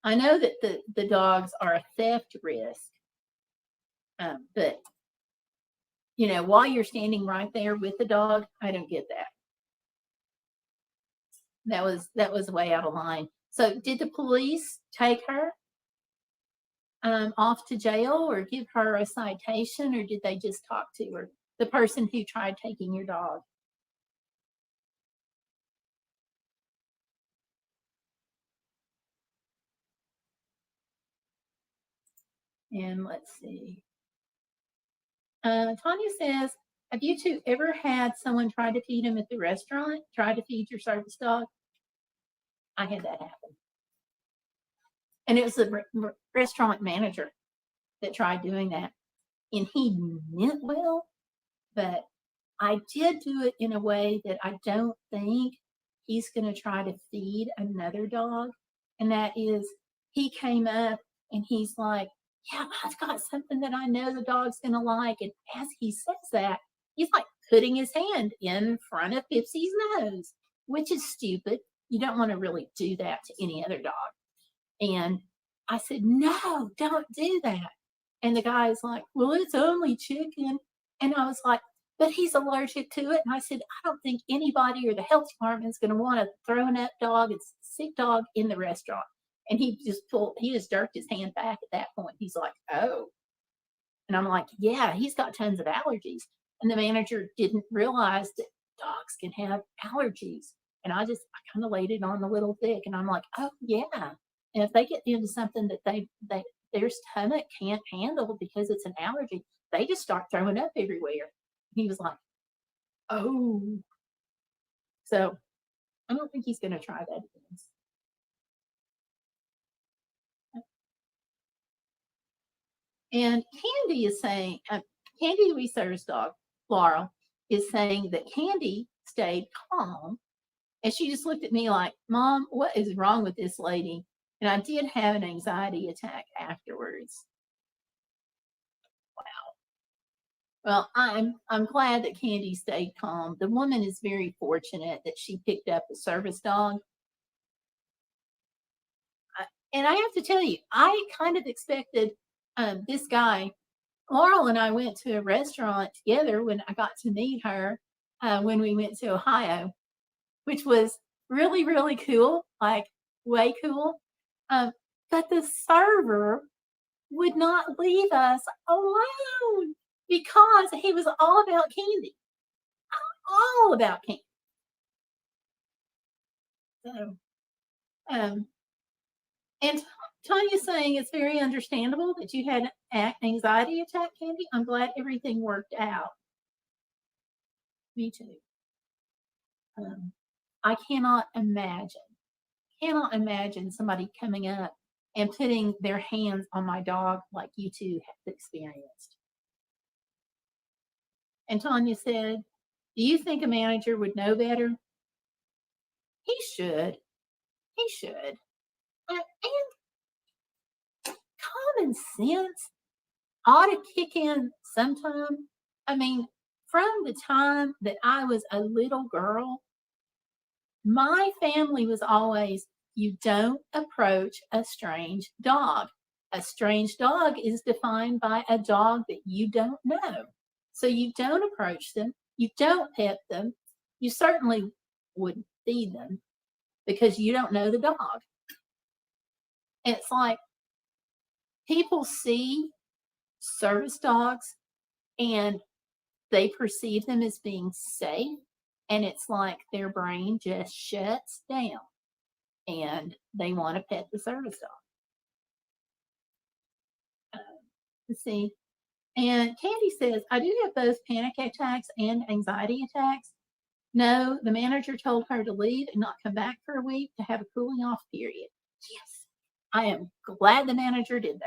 I know that the dogs are a theft risk, but while you're standing right there with the dog, I don't get that. That was way out of line. So did the police take her off to jail or give her a citation, or did they just talk to her, the person who tried taking your dog? And let's see. Tanya says, have you two ever had someone try to feed him at the restaurant, try to feed your service dog? I had that happen. And it was the restaurant manager that tried doing that. And he meant well, but I did do it in a way that I don't think he's going to try to feed another dog. And that is, he came up and he's like, yeah, I've got something that I know the dog's going to like. And as he says that, he's like putting his hand in front of Pipsy's nose, which is stupid. You don't want to really do that to any other dog. And I said, no, don't do that. And the guy's like, well, it's only chicken. And I was like, but he's allergic to it. And I said, I don't think anybody or the health department is going to want to throw an up dog, it's a sick dog, in the restaurant. And he just jerked his hand back at that point. He's like, oh. And I'm like, yeah, he's got tons of allergies. And the manager didn't realize that dogs can have allergies. And I kind of laid it on a little thick. And I'm like, oh, yeah. And if they get into something that their stomach can't handle because it's an allergy, they just start throwing up everywhere. He was like, oh. So I don't think he's going to try that again. And Candy is saying, Candy the research dog, Laurel, is saying that Candy stayed calm. And she just looked at me like, Mom, what is wrong with this lady? And I did have an anxiety attack afterwards. Wow. Well, I'm glad that Candy stayed calm. The woman is very fortunate that she picked up a service dog. And I have to tell you, I kind of expected this guy. Laurel and I went to a restaurant together when I got to meet her when we went to Ohio, which was really, really cool, like way cool. But the server would not leave us alone because he was all about candy, all about candy. So, and Tanya's saying it's very understandable that you had an anxiety attack, Candy. I'm glad everything worked out. Me too. I cannot imagine somebody coming up and putting their hands on my dog like you two have experienced. And Tanya said, do you think a manager would know better? He should. He should. And common sense ought to kick in sometime. I mean, from the time that I was a little girl, my family was always, you don't approach a strange dog. A strange dog is defined by a dog that you don't know. So you don't approach them. You don't pet them. You certainly wouldn't feed them because you don't know the dog. And it's like people see service dogs and they perceive them as being safe. And it's like their brain just shuts down and they want to pet the service dog. Let's see. And Candy says, I do have both panic attacks and anxiety attacks. No, the manager told her to leave and not come back for a week to have a cooling off period. Yes, I am glad the manager did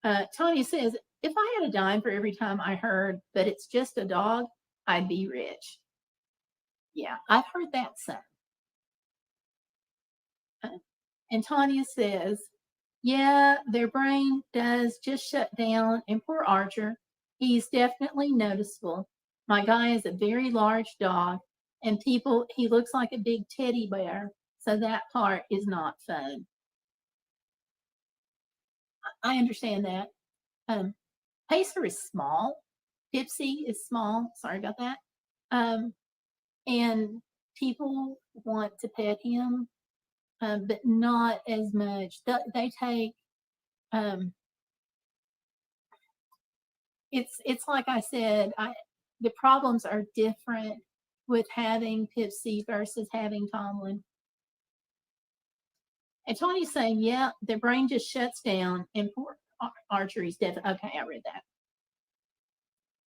that. Tanya says, if I had a dime for every time I heard, but it's just a dog, I'd be rich. Yeah, I've heard that some. And Tanya says, yeah, their brain does just shut down. And poor Archer, he's definitely noticeable. My guy is a very large dog, and he looks like a big teddy bear. So that part is not fun. I understand that. Pacer is small. Pipsy is small. Sorry about that. And people want to pet him, but not as much. They take. It's like I said. The problems are different with having Pipsy versus having Tomlin. And Tony's saying, yeah, their brain just shuts down, and poor Archery's definitely okay. I read that.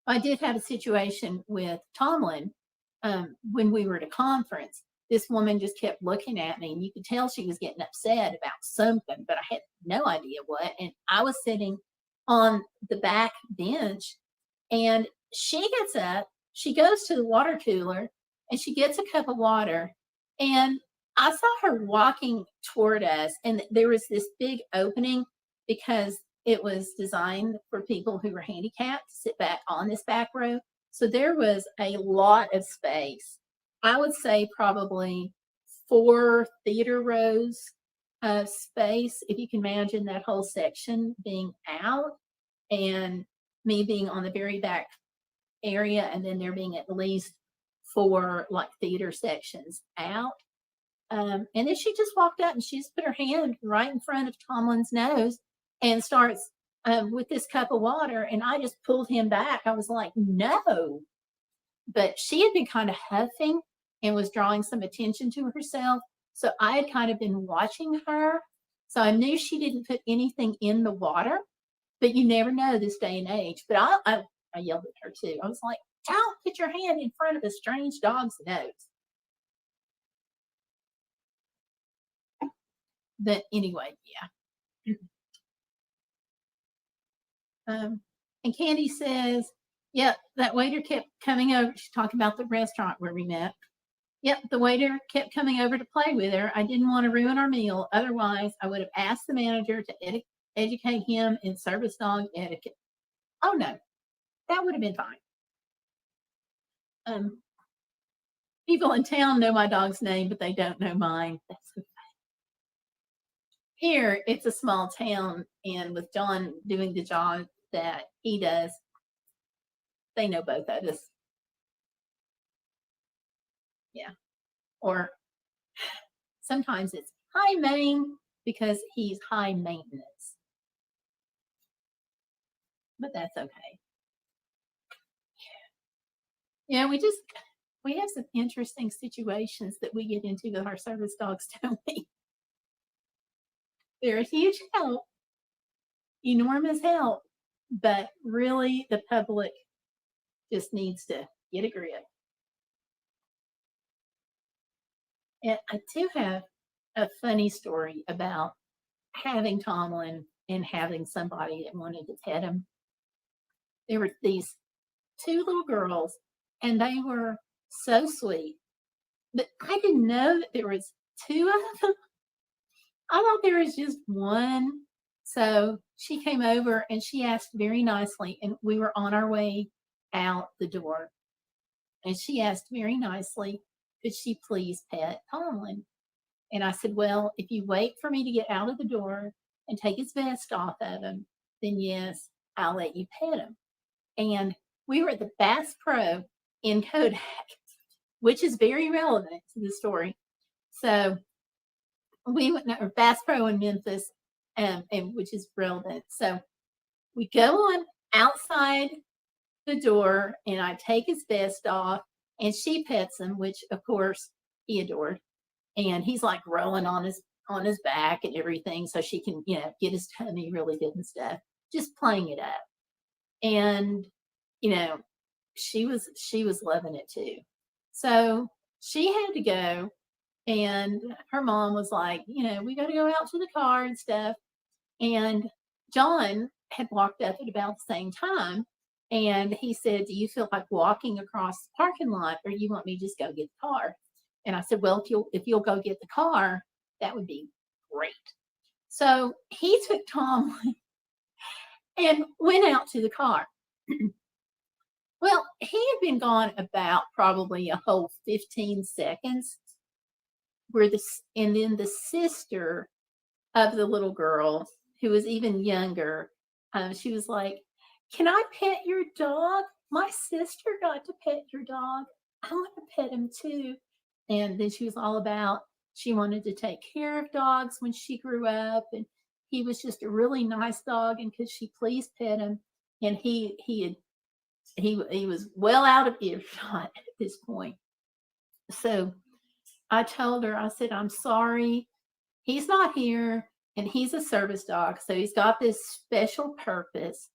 I did have a situation with Tomlin when we were at a conference. This woman just kept looking at me, and you could tell she was getting upset about something, but I had no idea what. And I was sitting on the back bench, and she gets up, she goes to the water cooler, and she gets a cup of water. And I saw her walking toward us, and there was this big opening because it was designed for people who were handicapped to sit back on this back row. So there was a lot of space. I would say probably 4 theater rows of space, if you can imagine that whole section being out and me being on the very back area, and then there being at least 4 like theater sections out. And then she just walked up and she just put her hand right in front of Tomlin's nose and starts with this cup of water. And I just pulled him back. I was like, no. But she had been kind of huffing and was drawing some attention to herself. So I had kind of been watching her. So I knew she didn't put anything in the water, but you never know this day and age. But I yelled at her too. I was like, don't put your hand in front of a strange dog's nose. But anyway, yeah. And Candy says, yep, that waiter kept coming over. She's talking about the restaurant where we met. Yep, the waiter kept coming over to play with her. I didn't want to ruin our meal. Otherwise, I would have asked the manager to educate him in service dog etiquette. Oh, no, that would have been fine. People in town know my dog's name, but they don't know mine. That's okay. Here, it's a small town, and with John doing the job that he does, they know both of us. Yeah. Or sometimes it's high main because he's high maintenance. But that's okay. Yeah, we have some interesting situations that we get into with our service dogs, don't we? They're a huge help, enormous help, but really the public just needs to get a grip. And I do have a funny story about having Tomlin and having somebody that wanted to pet him. There were these two little girls, and they were so sweet. But I didn't know that there was two of them. I thought there was just one. So she came over and she asked very nicely, and we were on our way out the door. And she asked very nicely, could she please pet Tomlin? And I said, well, if you wait for me to get out of the door and take his vest off of him, then yes, I'll let you pet him. And we were at the Bass Pro in Kodak, which is very relevant to the story. So we went to Bass Pro in Memphis, and which is relevant. So we go on outside the door, and I take his vest off, and she pets him, which of course he adored. And he's like rolling on his back and everything, so she can, get his tummy really good and stuff, just playing it up. And she was loving it too. So she had to go, and her mom was like, we got to go out to the car and stuff. And John had walked up at about the same time, and he said, do you feel like walking across the parking lot, or you want me to just go get the car? And I said, well, if you'll go get the car, that would be great. So he took Tom and went out to the car. Well, he had been gone about probably a whole 15 seconds. And then the sister of the little girl, who was even younger, she was like, can I pet your dog? My sister got to pet your dog. I want to pet him too. And then she was all about, she wanted to take care of dogs when she grew up. And he was just a really nice dog. And could she please pet him? And he was well out of earshot at this point. So I told her, I said, I'm sorry, he's not here, and he's a service dog. So he's got this special purpose,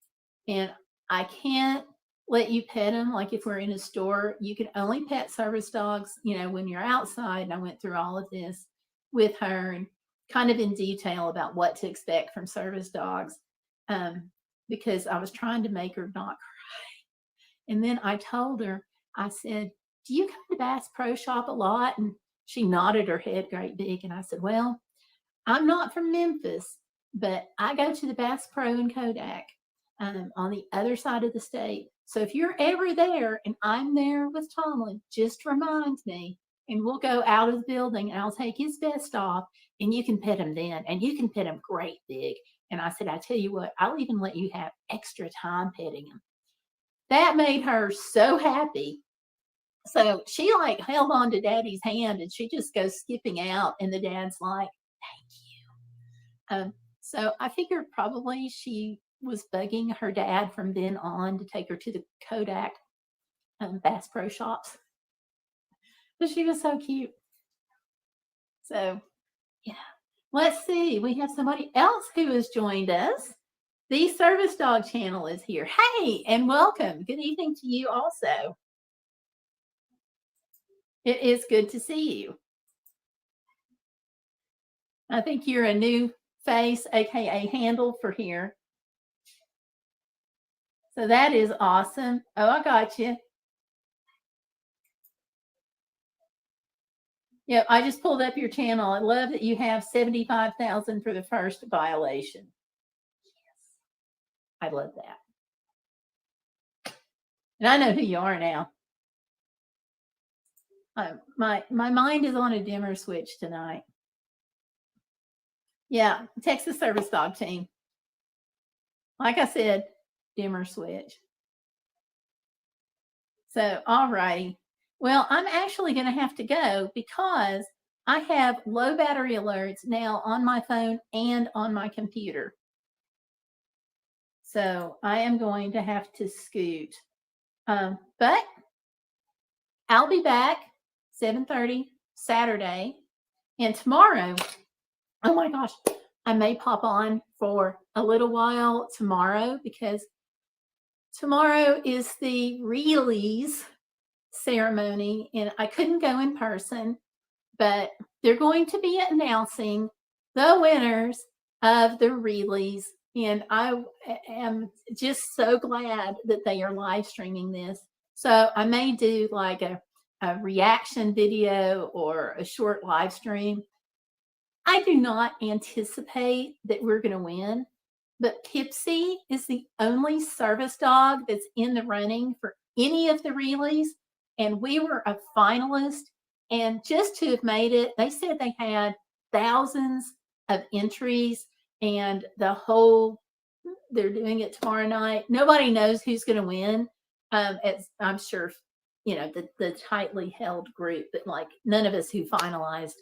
and I can't let you pet him. Like if we're in a store, you can only pet service dogs, when you're outside. And I went through all of this with her and kind of in detail about what to expect from service dogs, because I was trying to make her not cry. And then I told her, I said, do you come to Bass Pro Shop a lot? And she nodded her head great big. And I said, well, I'm not from Memphis, but I go to the Bass Pro in Kodak, on the other side of the state. So if you're ever there and I'm there with Tomlin, just remind me, and we'll go out of the building and I'll take his vest off, and you can pet him then, and you can pet him great big. And I said, I tell you what, I'll even let you have extra time petting him. That made her so happy. So she held on to Daddy's hand, and she just goes skipping out, and the dad's like, thank you. So I figured probably she was bugging her dad from then on to take her to the Kodak Bass Pro Shops. But she was so cute. So yeah, let's see. We have somebody else who has joined us. The Service Dog channel is here. Hey, and welcome. Good evening to you also. It is good to see you. I think you're a new face, aka handle for here. So that is awesome. Oh, I got you. Yeah, I just pulled up your channel. I love that you have 75,000 for the first violation. Yes, I love that. And I know who you are now. My mind is on a dimmer switch tonight. Yeah, Texas Service Dog Team. Like I said, dimmer switch. So, all righty. Well, I'm actually going to have to go because I have low battery alerts now on my phone and on my computer. So I am going to have to scoot. But I'll be back 7:30 Saturday. And tomorrow, oh my gosh, I may pop on for a little while tomorrow because tomorrow is the release ceremony and I couldn't go in person, but they're going to be announcing the winners of the release. And I am just so glad that they are live streaming this. So I may do like a reaction video or a short live stream. I do not anticipate that we're going to win, but Pipsy is the only service dog that's in the running for any of the relays. And we were a finalist. And just to have made it, they said they had thousands of entries and they're doing it tomorrow night. Nobody knows who's going to win. I'm sure, the tightly held group, but like none of us who finalized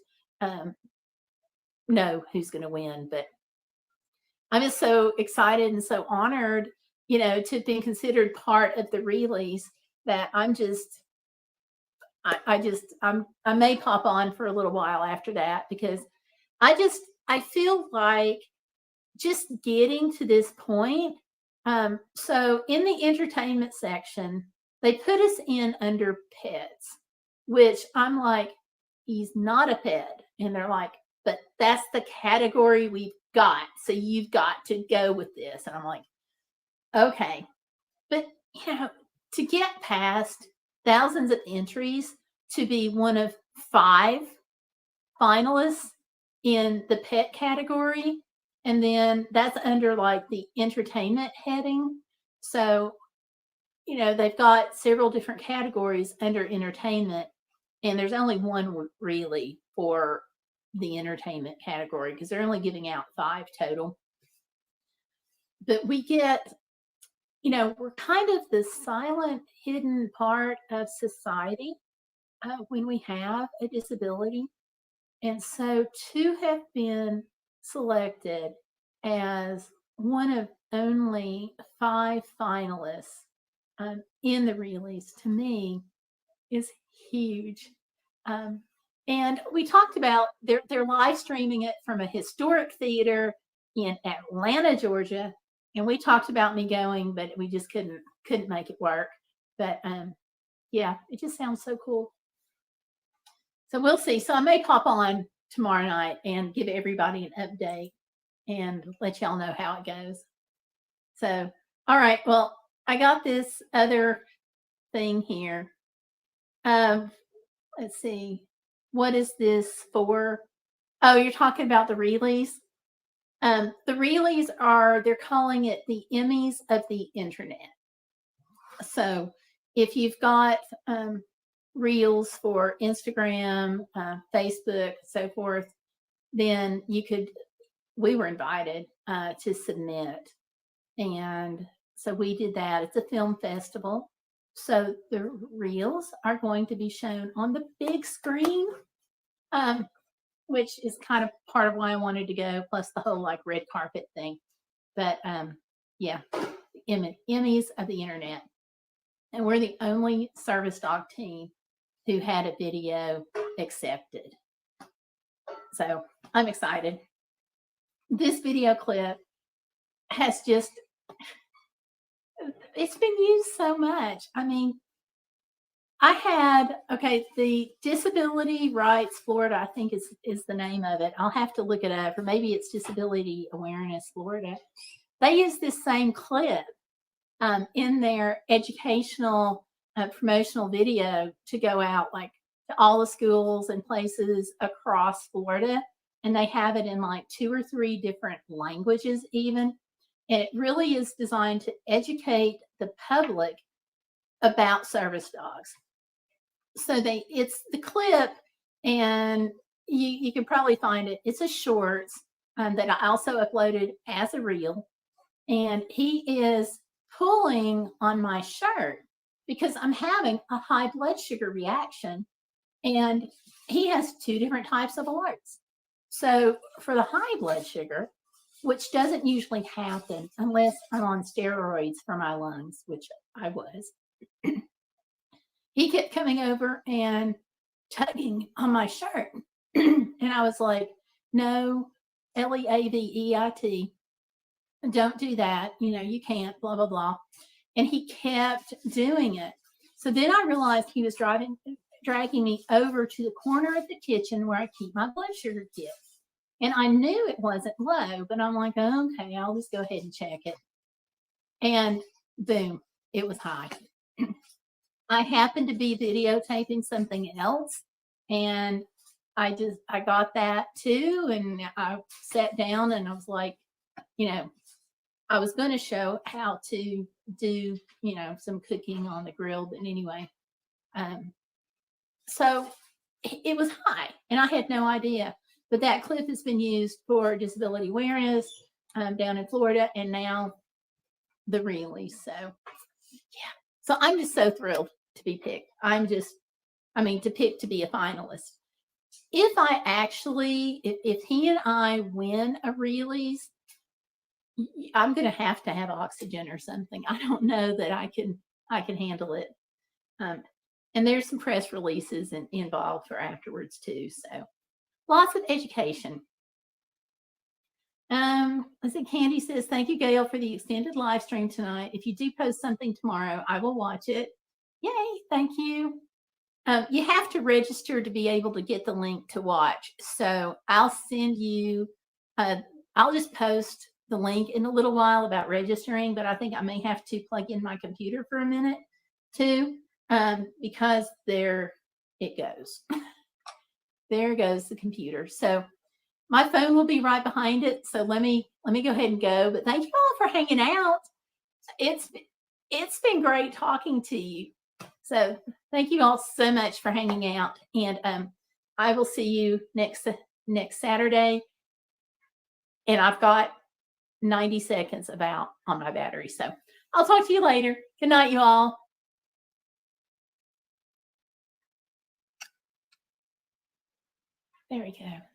know who's going to win. But I'm just so excited and so honored, to have been considered part of the release that I may pop on for a little while after that because I feel like just getting to this point. So in the entertainment section, they put us in under pets, which I'm like, he's not a pet. And they're like, but that's the category we've got. So you've got to go with this. And I'm like, okay. But, to get past thousands of entries to be one of 5 finalists in the pet category, and then that's under like the entertainment heading. So, they've got several different categories under entertainment, and there's only one really for the entertainment category because they're only giving out 5 total. But we get, we're kind of the silent, hidden part of society when we have a disability. And so to have been selected as one of only 5 finalists in the release, to me, is huge. And we talked about they're live streaming it from a historic theater in Atlanta, Georgia. And we talked about me going, but we just couldn't make it work. But yeah, it just sounds so cool. So we'll see. So I may pop on tomorrow night and give everybody an update and let y'all know how it goes. So, all right. Well, I got this other thing here. Let's see. What is this for? Oh, you're talking about the release? The relays they're calling it the Emmys of the internet. So if you've got reels for Instagram, Facebook, so forth, then we were invited to submit. And so we did that. It's a film festival. So the reels are going to be shown on the big screen. Which is kind of part of why I wanted to go, plus the whole like red carpet thing. But yeah, Emmys of the internet. And we're the only service dog team who had a video accepted. So I'm excited. This video clip has it's been used so much. I mean, I had, okay, the Disability Rights Florida, I think is the name of it. I'll have to look it up, or maybe it's Disability Awareness Florida. They use this same clip in their educational promotional video to go out like to all the schools and places across Florida. And they have it in like 2 or 3 different languages, even. And it really is designed to educate the public about service dogs. So it's the clip, and you can probably find it. It's a shorts that I also uploaded as a reel, and he is pulling on my shirt because I'm having a high blood sugar reaction, and he has 2 different types of alerts. So for the high blood sugar, which doesn't usually happen unless I'm on steroids for my lungs, which I was, he kept coming over and tugging on my shirt. And I was like, no, Leaveit, don't do that. You know, you can't, blah, blah, blah. And he kept doing it. So then I realized he was dragging me over to the corner of the kitchen where I keep my blood sugar kit. And I knew it wasn't low, but I'm like, oh, okay, I'll just go ahead and check it. And boom, it was high. I happened to be videotaping something else, and I got that too. And I sat down and I was like, you know, I was going to show how to do, you know, some cooking on the grill. But anyway, so it was high and I had no idea. But that clip has been used for disability awareness down in Florida, and now the release. So, yeah. So I'm just so thrilled to be picked. To pick to be a finalist. If I actually, if he and I win a release, I'm going to have oxygen or something. I don't know that I can handle it. And there's some press releases involved for afterwards too. So lots of education. Let's see, Candy says, thank you, Gail, for the extended live stream tonight. If you do post something tomorrow, I will watch it. Yay, thank you. You have to register to be able to get the link to watch. So I'll send you, I'll just post the link in a little while about registering, but I think I may have to plug in my computer for a minute too, because there it goes. There goes the computer. So my phone will be right behind it. So let me go ahead and go. But thank you all for hanging out. It's been great talking to you. So thank you all so much for hanging out. And I will see you next Saturday. And I've got 90 seconds about on my battery. So I'll talk to you later. Good night, you all. There we go.